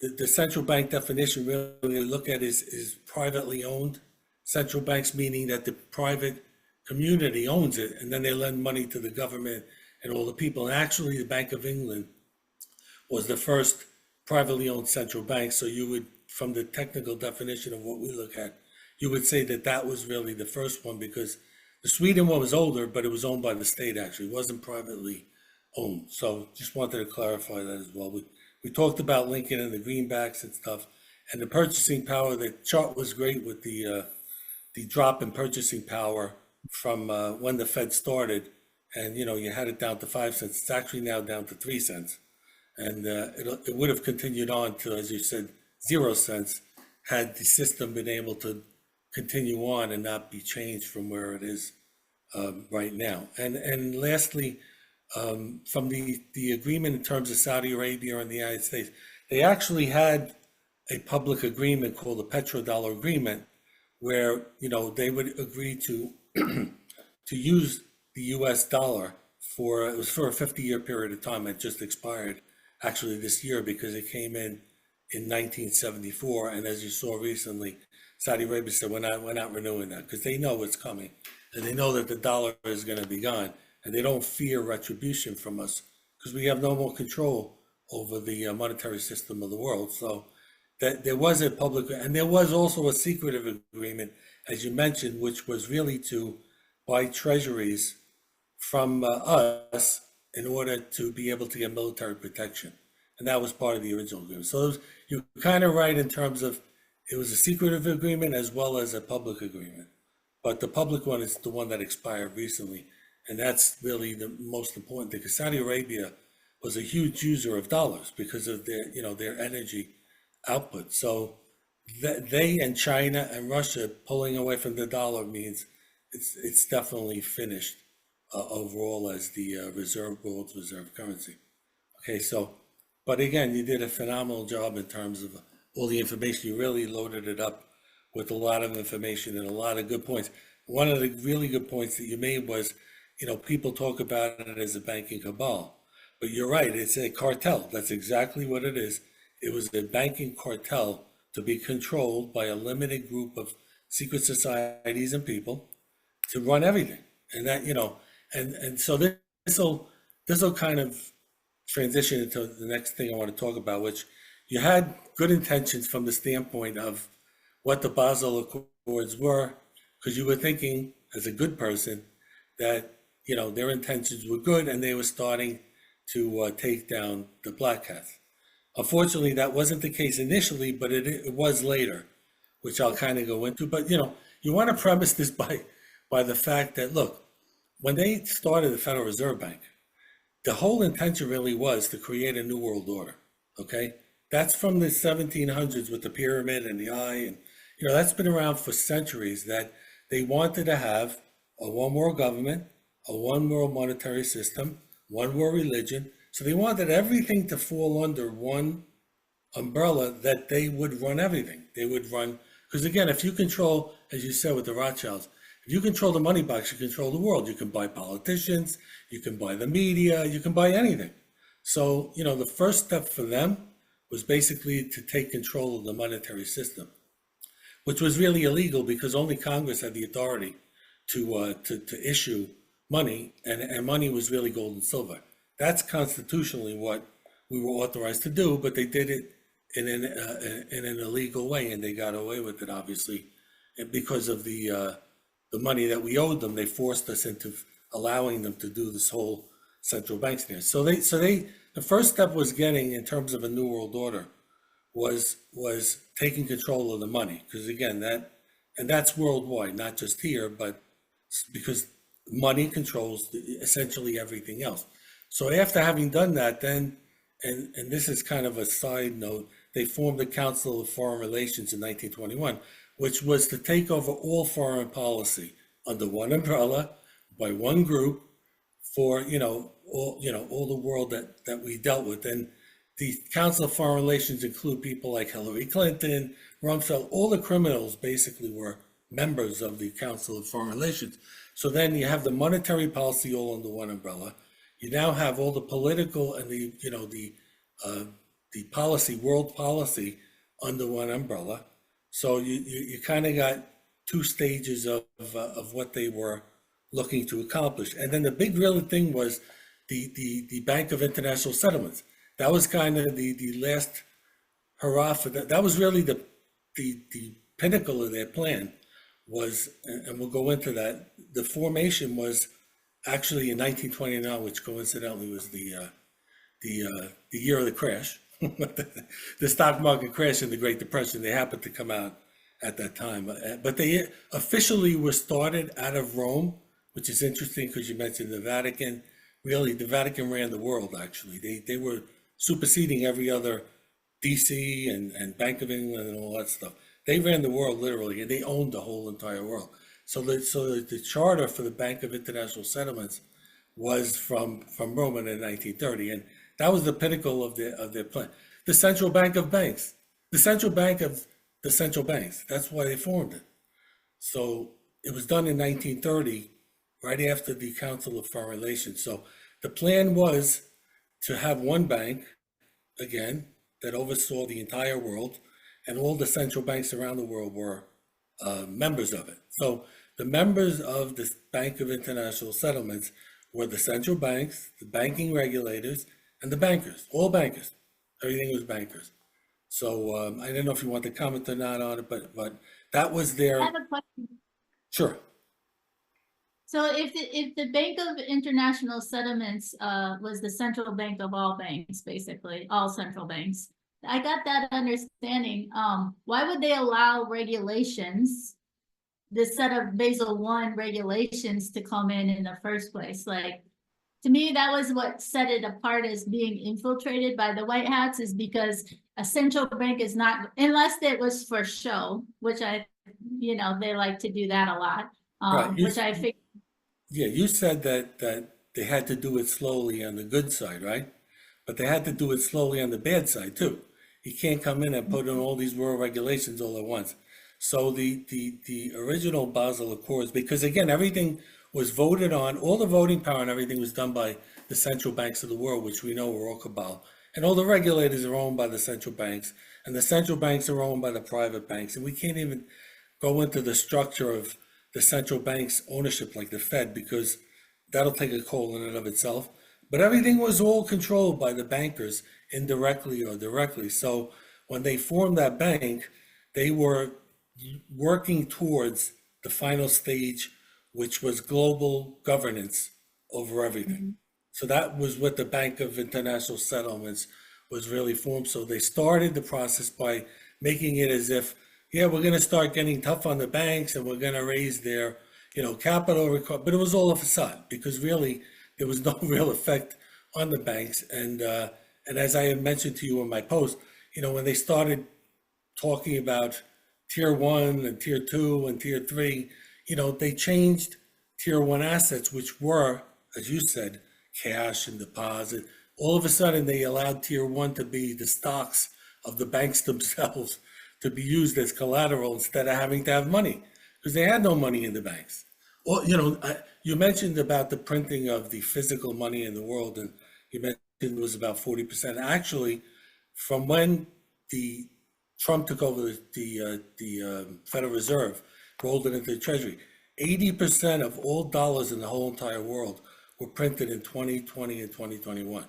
the central bank definition really look at is privately owned central banks, meaning that the private community owns it, and then they lend money to the government and all the people. And actually, the Bank of England was the first privately owned central bank. So you would, from the technical definition of what we look at, you would say that was really the first one, because the Sweden one was older, but it was owned by the state actually. It wasn't privately owned. So just wanted to clarify that as well. We talked about Lincoln and the greenbacks and stuff, and the purchasing power. The chart was great with the drop in purchasing power from when the Fed started, and you had it down to 5 cents. It's actually now down to 3 cents, and it would have continued on to, as you said, 0 cents had the system been able to continue on and not be changed from where it is right now. And lastly, from the agreement in terms of Saudi Arabia and the United States, they actually had a public agreement called the petrodollar agreement, where they would agree to to use the U.S. dollar it was for a 50-year period of time. It just expired actually this year because it came in 1974, and as you saw recently, Saudi Arabia said we're not renewing that because they know what's coming, and they know that the dollar is going to be gone, and they don't fear retribution from us because we have no more control over the monetary system of the world. So that there was a public, and there was also a secretive agreement, as you mentioned, which was really to buy treasuries from us in order to be able to get military protection, and that was part of the original agreement. So you're kind of right in terms of it was a secretive agreement as well as a public agreement, but the public one is the one that expired recently, and that's really the most important thing, because Saudi Arabia was a huge user of dollars because of their, their energy output. So they and China and Russia pulling away from the dollar means it's definitely finished overall as the world's reserve currency. Okay, so, but again, you did a phenomenal job in terms of all the information. You really loaded it up with a lot of information and a lot of good points. One of the really good points that you made was, people talk about it as a banking cabal, but you're right, it's a cartel. That's exactly what it is. It was a banking cartel to be controlled by a limited group of secret societies and people to run everything. And that, and so this will kind of transition into the next thing I want to talk about, which you had good intentions from the standpoint of what the Basel Accords were, because you were thinking as a good person that, their intentions were good and they were starting to take down the black hats. Unfortunately, that wasn't the case initially, but it was later, which I'll kind of go into. But, you want to premise this by the fact that, look, when they started the Federal Reserve Bank, the whole intention really was to create a new world order, okay? That's from the 1700s with the pyramid and the eye, and, that's been around for centuries, that they wanted to have a one world government, a one world monetary system, one world religion. So they wanted everything to fall under one umbrella, that they would run everything. They would run, because again, if you control, as you said with the Rothschilds, if you control the money box, you control the world. You can buy politicians, you can buy the media, you can buy anything. So, the first step for them was basically to take control of the monetary system, which was really illegal because only Congress had the authority to issue money, and money was really gold and silver. That's constitutionally what we were authorized to do, but they did it in an illegal way, and they got away with it, obviously, and because of the money that we owed them. They forced us into allowing them to do this whole central bank thing. So the first step was getting, in terms of a new world order, was taking control of the money, because again, that's worldwide, not just here, but because money controls essentially everything else. So after having done that, then, and this is kind of a side note, they formed the Council of Foreign Relations in 1921, which was to take over all foreign policy under one umbrella by one group for, all the world that we dealt with. And the Council of Foreign Relations include people like Hillary Clinton, Rumsfeld, all the criminals basically were members of the Council of Foreign Relations. So then you have the monetary policy all under one umbrella. You now have all the political and the policy, world policy, under one umbrella. So you kind of got two stages of what they were looking to accomplish. And then the big real thing was the Bank of International Settlements. That was kind of the last hurrah for that. That was really the pinnacle of their plan was, and we'll go into that. The formation was actually in 1929, which coincidentally was the year of the crash. The stock market crash and the Great Depression, they happened to come out at that time. But they officially were started out of Rome, which is interesting because you mentioned the Vatican. Really, the Vatican ran the world, actually. They were superseding every other DC and Bank of England and all that stuff. They ran the world literally, and they owned the whole entire world. So the charter for the Bank of International Settlements was from Rome in 1930, and that was the pinnacle of their plan. The central bank of banks, the central bank of the central banks. That's why they formed it. So it was done in 1930, right after the Council of Foreign Relations. So the plan was to have one bank, again, that oversaw the entire world, and all the central banks around the world were members of it. So the members of the Bank of International Settlements were the central banks, the banking regulators, and the bankers, all bankers. Everything was bankers. So I don't know if you want to comment or not on it, but that was their. I have a question. Sure. So if the Bank of International Settlements was the central bank of all banks, basically all central banks, I got that understanding. Why would they allow regulations, this set of Basel I regulations, to come in the first place? Like, to me, that was what set it apart as being infiltrated by the white hats, is because a central bank is not, unless it was for show, which they like to do that a lot. Right. Which I think, Yeah, you said that they had to do it slowly on the good side, right? But they had to do it slowly on the bad side too. You can't come in and put in all these world regulations all at once. So the original Basel Accords, because again, everything was voted on, all the voting power and everything was done by the central banks of the world, which we know were all cabal. And all the regulators are owned by the central banks, and the central banks are owned by the private banks. And we can't even go into the structure of the central bank's ownership like the Fed, because that'll take a call in and of itself. But everything was all controlled by the bankers, indirectly or directly. So when they formed that bank, they were working towards the final stage, which was global governance over everything. So that was what the Bank of International Settlements was really formed. So they started the process by making it as if, yeah, we're going to start getting tough on the banks and we're going to raise their, capital requirement. But it was all a facade, because really there was no real effect on the banks. And as I had mentioned to you in my post, when they started talking about tier one and tier two and tier three, they changed tier one assets, which were, as you said, cash and deposit. All of a sudden, they allowed tier one to be the stocks of the banks themselves, to be used as collateral instead of having to have money, because they had no money in the banks. Well, you mentioned about the printing of the physical money in the world, and you mentioned it was about 40%. Actually, from when the Trump took over the Federal Reserve, rolled it into the Treasury, 80% of all dollars in the whole entire world were printed in 2020 and 2021.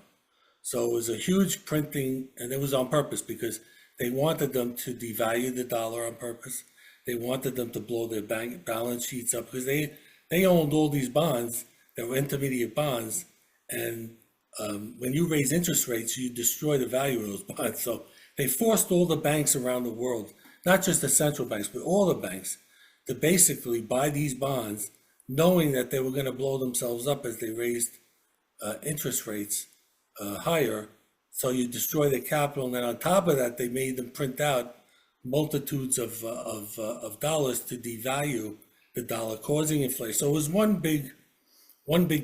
So it was a huge printing, and it was on purpose, because they wanted them to devalue the dollar on purpose. They wanted them to blow their bank balance sheets up, because they owned all these bonds that were intermediate bonds. And when you raise interest rates, you destroy the value of those bonds. So they forced all the banks around the world, not just the central banks, but all the banks, to basically buy these bonds, knowing that they were going to blow themselves up as they raised interest rates higher. So you destroy the capital, and then on top of that, they made them print out multitudes of dollars to devalue the dollar, causing inflation. So it was one big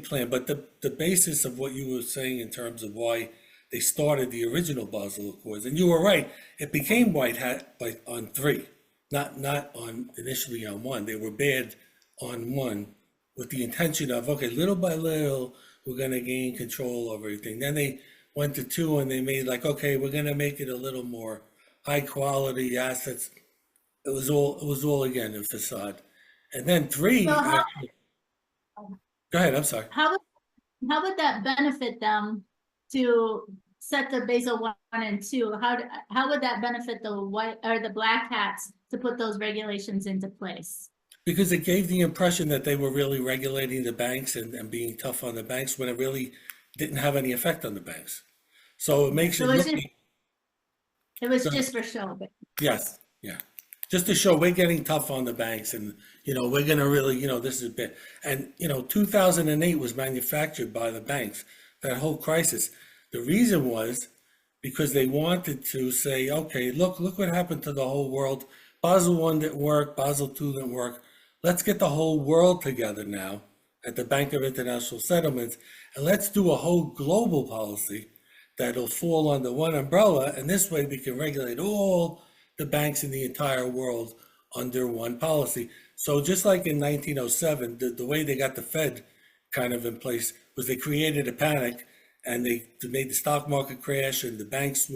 plan. But the basis of what you were saying in terms of why they started the original Basel Accords, and you were right, it became white hat on three, not on initially on one. They were bad on one, with the intention of, okay, little by little, we're going to gain control over everything. Then they went to two, and they made like, okay, we're going to make it a little more high quality assets. It was all again a facade. And then three, so go ahead, I'm sorry. how would that benefit them to set the Basel 1 and 2? How would that benefit the white or the black hats to put those regulations into place? Because it gave the impression that they were really regulating the banks and being tough on the banks, when it really didn't have any effect on the banks. So it makes it look. It was just for show. But Yes, yeah. Just to show we're getting tough on the banks, and, we're gonna really, this is big. And, 2008 was manufactured by the banks, that whole crisis. The reason was because they wanted to say, okay, look what happened to the whole world. Basel 1 didn't work, Basel 2 didn't work. Let's get the whole world together now at the Bank of International Settlements, and let's do a whole global policy that'll fall under one umbrella, and this way we can regulate all the banks in the entire world under one policy. So just like in 1907, the way they got the Fed kind of in place was they created a panic, and they made the stock market crash, and the banks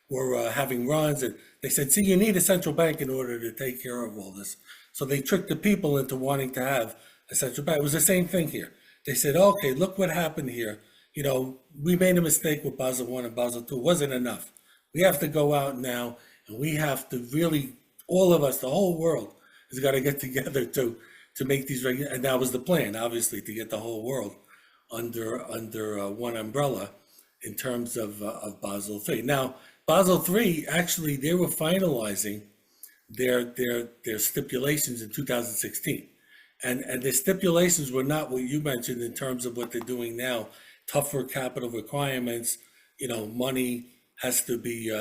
were having runs, and they said, see, you need a central bank in order to take care of all this. So they tricked the people into wanting to have a central bank. It was the same thing here. They said, okay, look what happened here. We made a mistake with Basel 1 and Basel 2. It wasn't enough. We have to go out now, and we have to really, all of us, the whole world, has got to get together to make these regulations. And that was the plan, obviously, to get the whole world under one umbrella in terms of Basel 3. Now, Basel 3, actually, they were finalizing their stipulations in 2016. And the stipulations were not what you mentioned in terms of what they're doing now tougher capital requirements, money has to be,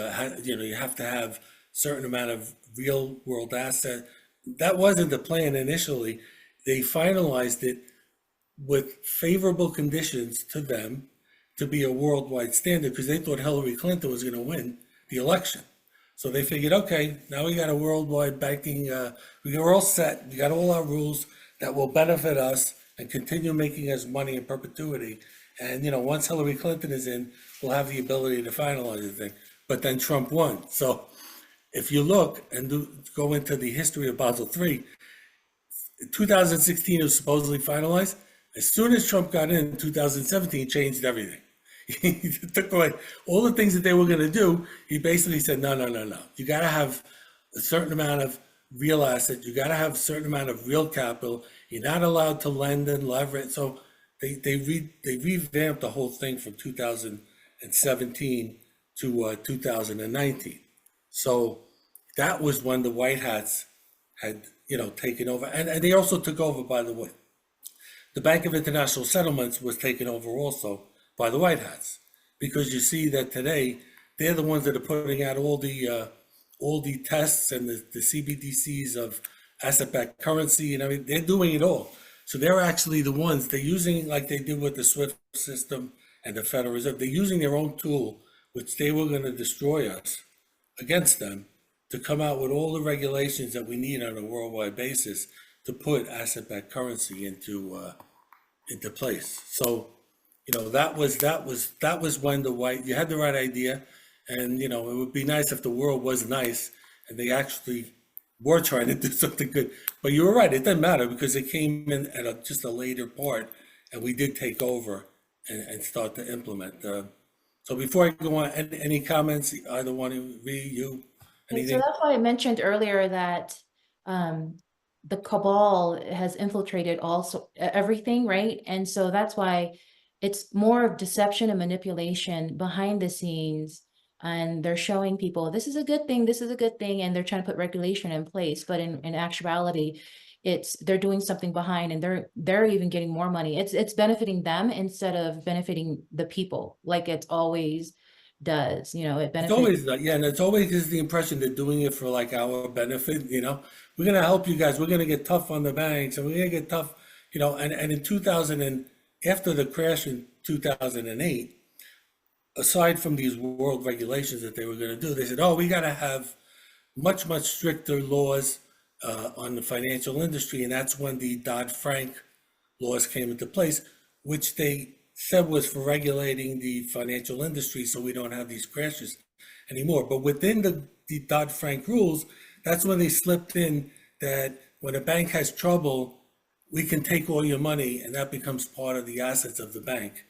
you have to have certain amount of real world asset. That wasn't the plan initially. They finalized it with favorable conditions to them to be a worldwide standard because they thought Hillary Clinton was going to win the election. So they figured, okay, now we got a worldwide banking, we're all set. We got all our rules that will benefit us and continue making us money in perpetuity. And, once Hillary Clinton is in, we'll have the ability to finalize the thing. But then Trump won. So if you look and go into the history of Basel III, 2016 was supposedly finalized. As soon as Trump got in 2017, changed everything. He took away all the things that they were going to do. He basically said, no, no, no, no. You got to have a certain amount of real asset. You got to have a certain amount of real capital. You're not allowed to lend and leverage. So they revamped the whole thing from 2017 to 2019. So that was when the White Hats had, taken over. And they also took over, by the way. The Bank of International Settlements was taken over also by the White Hats, because you see that today they're the ones that are putting out all the tests and the CBDCs of asset-backed currency and everything. They're doing it all. So they're actually the ones, they're using, like they did with the SWIFT system and the Federal Reserve, they're using their own tool, which they were going to destroy us against them, to come out with all the regulations that we need on a worldwide basis to put asset-backed currency into place. So, that was when you had the right idea, and it would be nice if the world was nice and they actually were trying to do something good. But you were right; it doesn't matter because it came in at just a later part, and we did take over and start to implement. So before I go on, any comments? Either one of you, And so anything? that's why I mentioned earlier that the cabal has infiltrated everything, right? And so that's why it's more of deception and manipulation behind the scenes. And they're showing people this is a good thing, this is a good thing, and they're trying to put regulation in place. But in actuality, they're doing something behind, and they're even getting more money. It's benefiting them instead of benefiting the people, like it's always does. It It's benefits. always that, yeah, and it's always is the impression they're doing it for like our benefit, We're gonna help you guys, we're gonna get tough on the banks, and we're gonna get tough, and in 2000 and after the crash in 2008, aside from these world regulations that they were gonna do, they said, oh, we gotta have much, much stricter laws on the financial industry, and that's when the Dodd-Frank laws came into place, which they said was for regulating the financial industry so we don't have these crashes anymore. But within the Dodd-Frank rules, that's when they slipped in that when a bank has trouble, we can take all your money and that becomes part of the assets of the bank.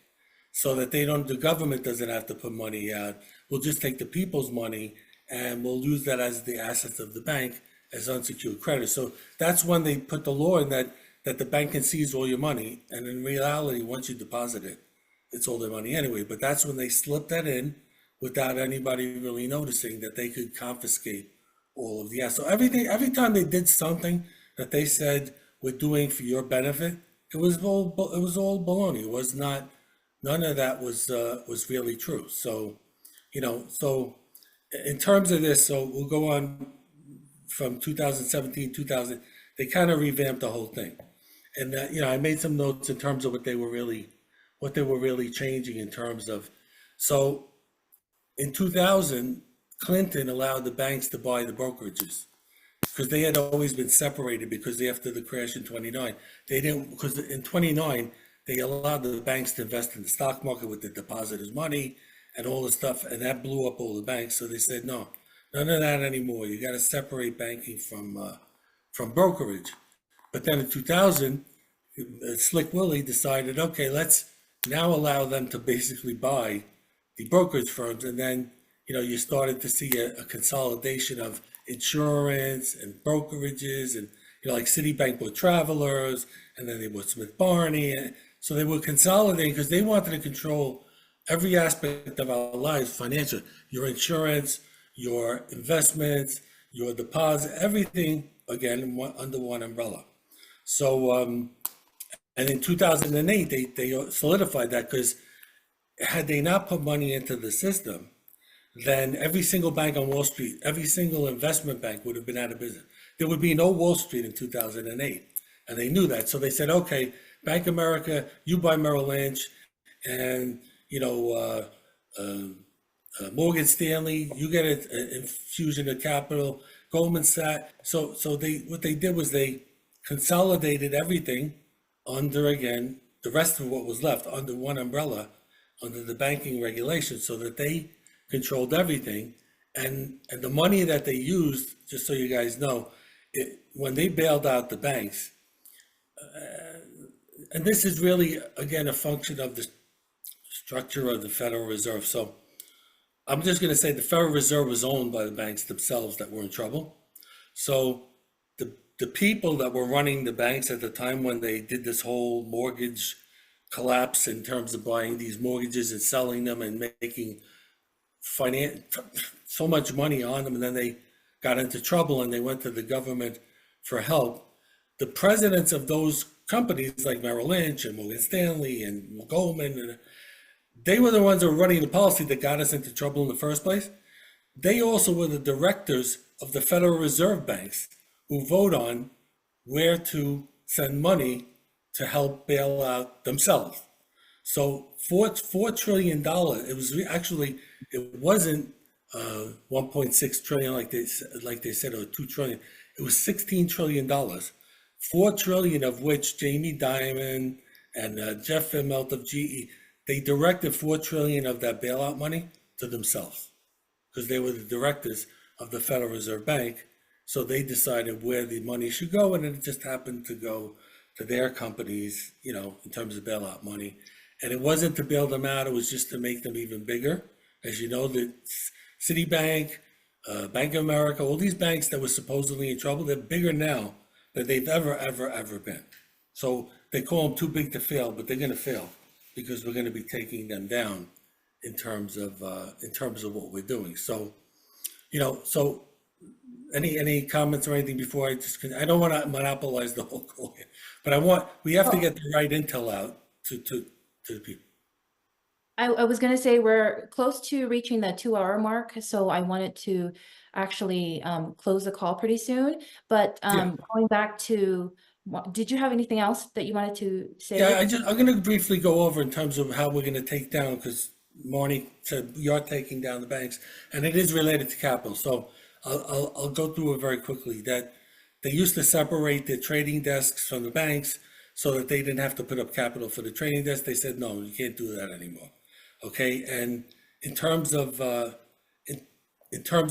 So that the government doesn't have to put money out. We'll just take the people's money and we'll use that as the assets of the bank as unsecured credit. So that's when they put the law in that the bank can seize all your money. And in reality, once you deposit it, it's all their money anyway. But that's when they slipped that in without anybody really noticing that they could confiscate all of the assets. So every time they did something that they said we're doing for your benefit, it was all baloney. It was not, none of that was really true. So, so in terms of this, so we'll go on from 2017, they kind of revamped the whole thing. And I made some notes in terms of what they were really changing in terms of. So in 2000, Clinton allowed the banks to buy the brokerages because they had always been separated because after the crash in 29, they didn't, because in 29, they allowed the banks to invest in the stock market with the depositors' money and all the stuff, and that blew up all the banks. So they said, no, none of that anymore. You got to separate banking from brokerage. But then in 2000, Slick Willie decided, okay, let's now allow them to basically buy the brokerage firms. And then, you started to see a consolidation of insurance and brokerages and, like Citibank bought Travelers and then they bought Smith Barney. And so they were consolidating because they wanted to control every aspect of our lives, financial, your insurance, your investments, your deposit, everything, again, under one umbrella. So, and in 2008, they solidified that because had they not put money into the system, then every single bank on Wall Street, every single investment bank would have been out of business. There would be no Wall Street in 2008. And they knew that. So they said, okay, Bank of America, you buy Merrill Lynch, and, Morgan Stanley, you get an infusion of capital, Goldman Sachs. So what they did was they consolidated everything under, again, the rest of what was left under one umbrella, under the banking regulations, so that they controlled everything. And the money that they used, just so you guys know, when they bailed out the banks, and this is really, again, a function of the structure of the Federal Reserve. So I'm just going to say the Federal Reserve was owned by the banks themselves that were in trouble. So the people that were running the banks at the time when they did this whole mortgage collapse in terms of buying these mortgages and selling them and making so much money on them, and then they got into trouble and they went to the government for help. The presidents of those companies like Merrill Lynch and Morgan Stanley and Goldman, they were the ones that were running the policy that got us into trouble in the first place. They also were the directors of the Federal Reserve banks who vote on where to send money to help bail out themselves. So $4 trillion, it wasn't 1.6 trillion like they said, or 2 trillion. It was $16 trillion, 4 trillion of which Jamie Dimon and Jeff Immelt of GE, they directed 4 trillion of that bailout money to themselves because they were the directors of the Federal Reserve Bank. So they decided where the money should go, and it just happened to go to their companies, in terms of bailout money. And it wasn't to bail them out, it was just to make them even bigger. As you know, the Citibank, Bank of America, all these banks that were supposedly in trouble, they're bigger now than they've ever been. So they call them too big to fail, but they're going to fail because we're going to be taking them down in terms of what we're doing. So, so any comments or anything before I don't want to monopolize the whole call here, but we have to get the right intel out to the people. I was going to say we're close to reaching the 2-hour mark, so I wanted to actually close the call pretty soon. But going back to, did you have anything else that you wanted to say? Yeah, I'm going to briefly go over in terms of how we're going to take down, because Marnie said you're taking down the banks, and it is related to capital. So I'll go through it very quickly. That they used to separate the trading desks from the banks so that they didn't have to put up capital for the trading desk. They said, no, you can't do that anymore. Okay, and in terms of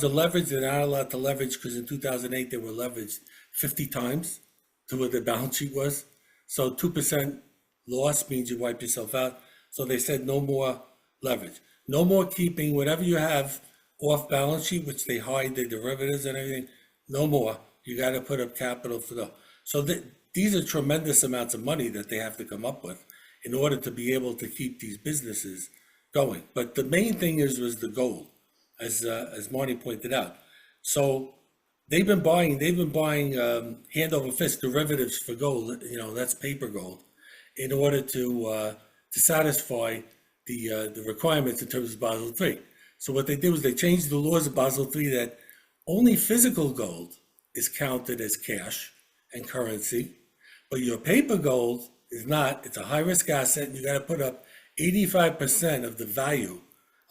leverage, they're not allowed to leverage because in 2008 they were leveraged 50 times to what the balance sheet was. So 2% loss means you wipe yourself out. So they said no more leverage, no more keeping whatever you have off balance sheet, which they hide the derivatives and everything. No more. You got to put up capital for the. So these are tremendous amounts of money that they have to come up with in order to be able to keep these businesses going. But the main thing was the gold, as Marty pointed out. So they've been buying hand over fist derivatives for gold. That's paper gold, in order to satisfy the requirements in terms of Basel III. So what they did was they changed the laws of Basel III that only physical gold is counted as cash and currency, but your paper gold is not. It's a high risk asset, and you got to put up 85% of the value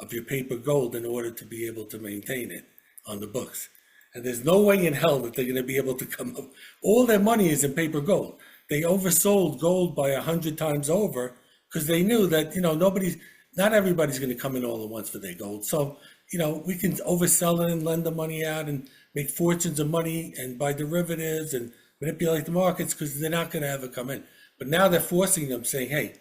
of your paper gold in order to be able to maintain it on the books. And there's no way in hell that they're going to be able to come up. All their money is in paper gold. They oversold gold by 100 times over because they knew that, not everybody's going to come in all at once for their gold. So, we can oversell it and lend the money out and make fortunes of money and buy derivatives and manipulate the markets because they're not going to ever come in. But now they're forcing them, saying, hey,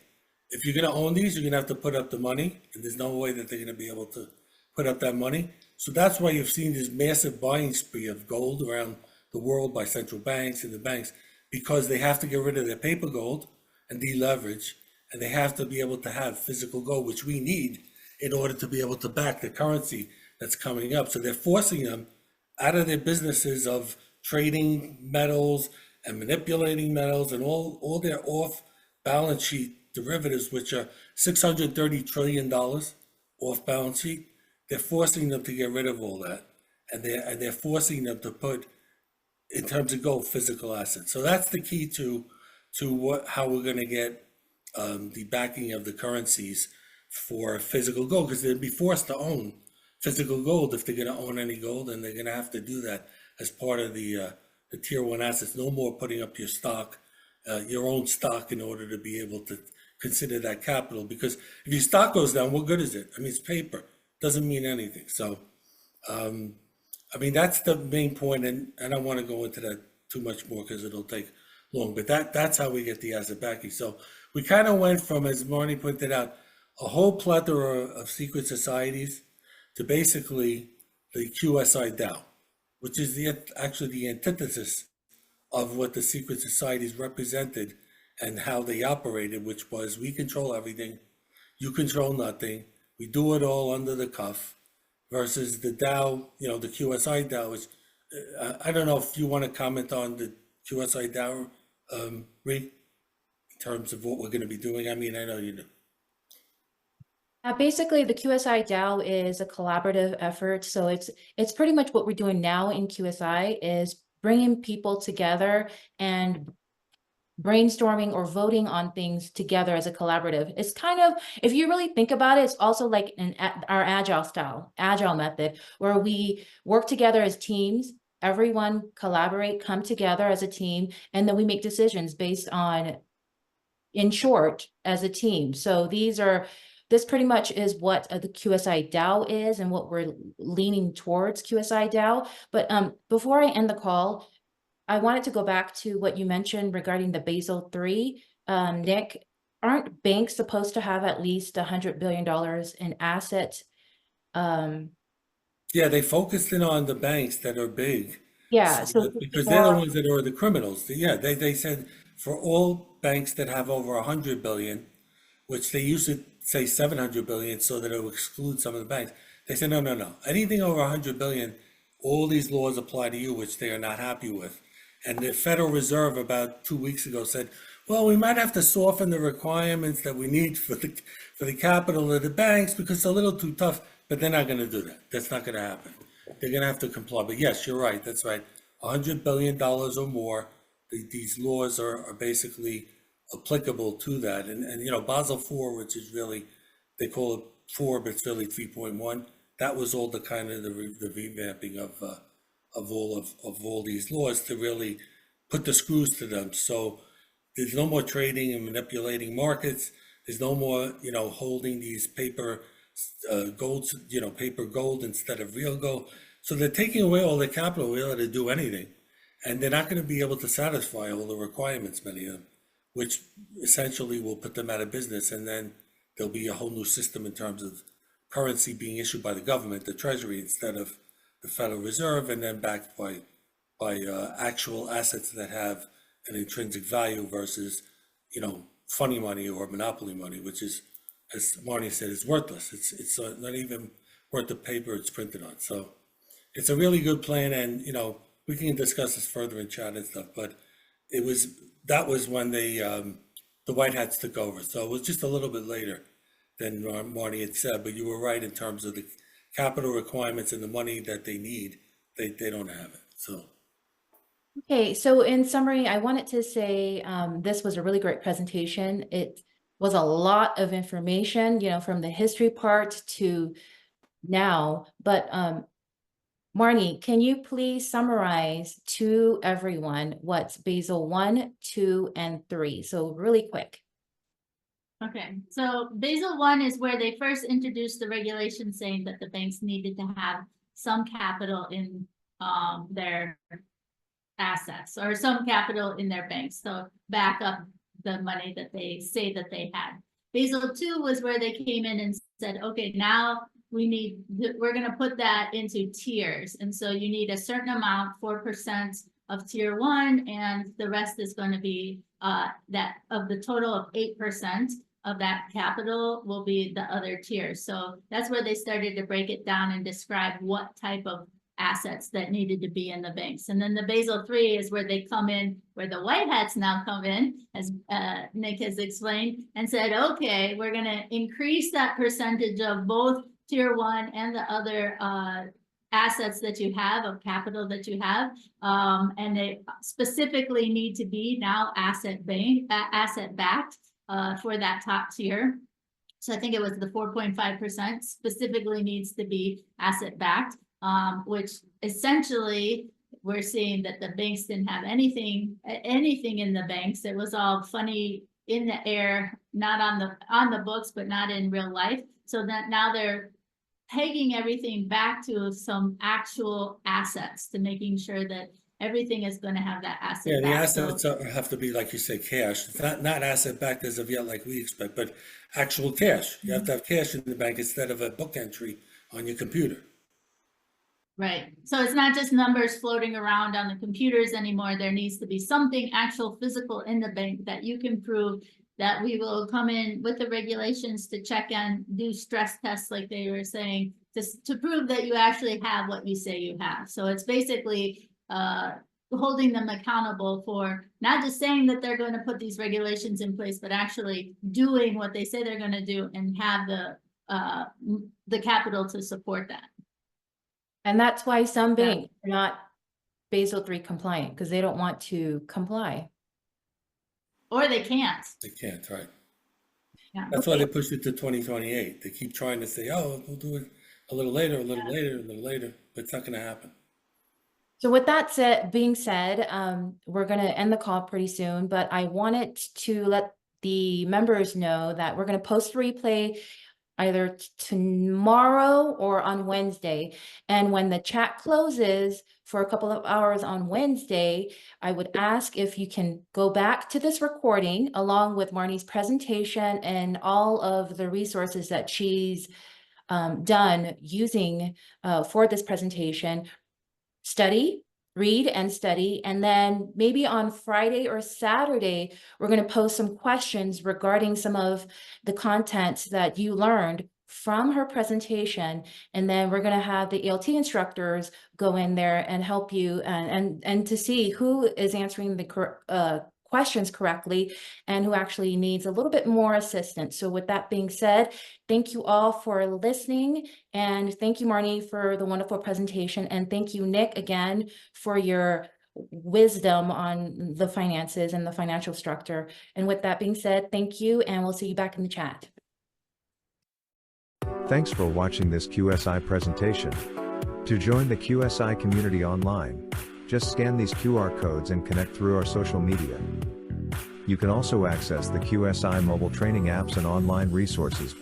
if you're going to own these, you're going to have to put up the money, and there's no way that they're going to be able to put up that money. So that's why you've seen this massive buying spree of gold around the world by central banks and the banks, because they have to get rid of their paper gold and deleverage, and they have to be able to have physical gold, which we need in order to be able to back the currency that's coming up. So they're forcing them out of their businesses of trading metals and manipulating metals and all their off balance sheet derivatives, which are $630 trillion off balance sheet. They're forcing them to get rid of all that. And they're forcing them to put, in terms of gold, physical assets. So that's the key to how we're going to get the backing of the currencies for physical gold, because they'd be forced to own physical gold if they're going to own any gold, and they're going to have to do that as part of the tier one assets. No more putting up your stock, your own stock, in order to be able to consider that capital. Because if your stock goes down, what good is it? I mean, it's paper, doesn't mean anything. So, I mean, that's the main point, and I don't want to go into that too much more because it'll take long. But that's how we get the asset backing. So we kind of went from, as Marnie pointed out, a whole plethora of secret societies to basically the QSI DAO, which is actually the antithesis of what the secret societies represented and how they operated, which was, we control everything, you control nothing, we do it all under the cuff, versus the DAO, the QSI DAO is, I don't know if you want to comment on the QSI DAO, Ree, in terms of what we're going to be doing. I mean, I know you do. Basically, the QSI DAO is a collaborative effort. So it's pretty much what we're doing now in QSI is bringing people together and brainstorming or voting on things together as a collaborative. It's kind of, if you really think about it, it's also like our agile method, where we work together as teams, everyone collaborate, come together as a team, and then we make decisions based on, in short, as a team. So this pretty much is what the QSI DAO is and what we're leaning towards QSI DAO. But before I end the call, I wanted to go back to what you mentioned regarding the Basel III. Nick, aren't banks supposed to have at least $100 billion in assets? Yeah, they focused in on the banks that are big. Yeah, Because they're the ones that are the criminals. Yeah, they said for all banks that have over 100 billion, which they used to say 700 billion so that it would exclude some of the banks. They said, no. Anything over 100 billion, all these laws apply to you, which they are not happy with. And the Federal Reserve about 2 weeks ago said, well, we might have to soften the requirements that we need for the capital of the banks because it's a little too tough, but they're not going to do that. That's not going to happen. They're going to have to comply. But yes, you're right. That's right. $100 billion or more, these laws are basically applicable to that. And Basel IV, which is really, they call it 4, but it's really 3.1. That was all the kind of the revamping of all these laws to really put the screws to them. So there's no more trading and manipulating markets. There's no more, holding these paper golds, paper gold instead of real gold. So they're taking away all the capital really to do anything. And they're not going to be able to satisfy all the requirements, many of them, which essentially will put them out of business. And then there'll be a whole new system in terms of currency being issued by the government, the Treasury, instead of the Federal Reserve, and then backed by actual assets that have an intrinsic value versus, funny money or monopoly money, which is, as Marnie said, is worthless. It's not even worth the paper it's printed on. So it's a really good plan, and we can discuss this further in chat and stuff. But that was when the White Hats took over. So it was just a little bit later than Marnie had said. But you were right in terms of the capital requirements and the money that they need. They don't have it. So. Okay, so in summary, I wanted to say this was a really great presentation. It was a lot of information, from the history part to now. But Marnie, can you please summarize to everyone what's Basel I, II, and III? So really quick. Okay, so Basel I is where they first introduced the regulation saying that the banks needed to have some capital in their assets or some capital in their banks, so back up the money that they say that they had. Basel II was where they came in and said, okay, now we're going to put that into tiers, and so you need a certain amount, 4% of tier 1, and the rest is going to be that of the total of 8% of that capital will be the other tiers. So that's where they started to break it down and describe what type of assets that needed to be in the banks. And then the Basel III is where they come in, where the white hats now come in, as Nick has explained, and said, okay, we're going to increase that percentage of both tier one and the other assets that you have, of capital that you have, and they specifically need to be now asset backed for that top tier. So I think it was the 4.5% specifically needs to be asset backed, which essentially we're seeing that the banks didn't have anything in the banks. It was all funny in the air, not on the books, but not in real life. So that now they're pegging everything back to some actual assets, to making sure that everything is going to have that asset. Yeah, the back. assets have to be, like you say, cash. It's not asset backed as of yet, like we expect, but actual cash. You have to have cash in the bank instead of a book entry on your computer. Right. So it's not just numbers floating around on the computers anymore. There needs to be something actual physical in the bank that you can prove that we will come in with the regulations to check and do stress tests, like they were saying, to prove that you actually have what you say you have. So it's basically holding them accountable for not just saying that they're going to put these regulations in place, but actually doing what they say they're going to do and have the capital to support that. And that's why some banks are not Basel III compliant, because they don't want to comply. Or they can't. They can't, right? Yeah. That's why they pushed it to 2028. They keep trying to say, oh, we'll do it a little later, a little later, a little later, but it's not going to happen. So with that being said, we're going to end the call pretty soon, but I wanted to let the members know that we're going to post a replay either tomorrow or on Wednesday. And when the chat closes for a couple of hours on Wednesday, I would ask if you can go back to this recording along with Marnie's presentation and all of the resources that she's done using for this presentation. Read and study, and then maybe on Friday or Saturday, we're going to post some questions regarding some of the content that you learned from her presentation, and then we're going to have the ELT instructors go in there and help you and to see who is answering the questions correctly and who actually needs a little bit more assistance. So with that being said, thank you all for listening, and thank you, Marnie, for the wonderful presentation, and thank you, Nick, again for your wisdom on the finances and the financial structure. And with that being said, thank you, and we'll see you back in the chat. Thanks for watching this QSI presentation. To join the QSI community online, just scan these QR codes and connect through our social media. You can also access the QSI mobile training apps and online resources.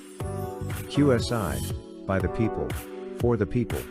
QSI, by the people, for the people.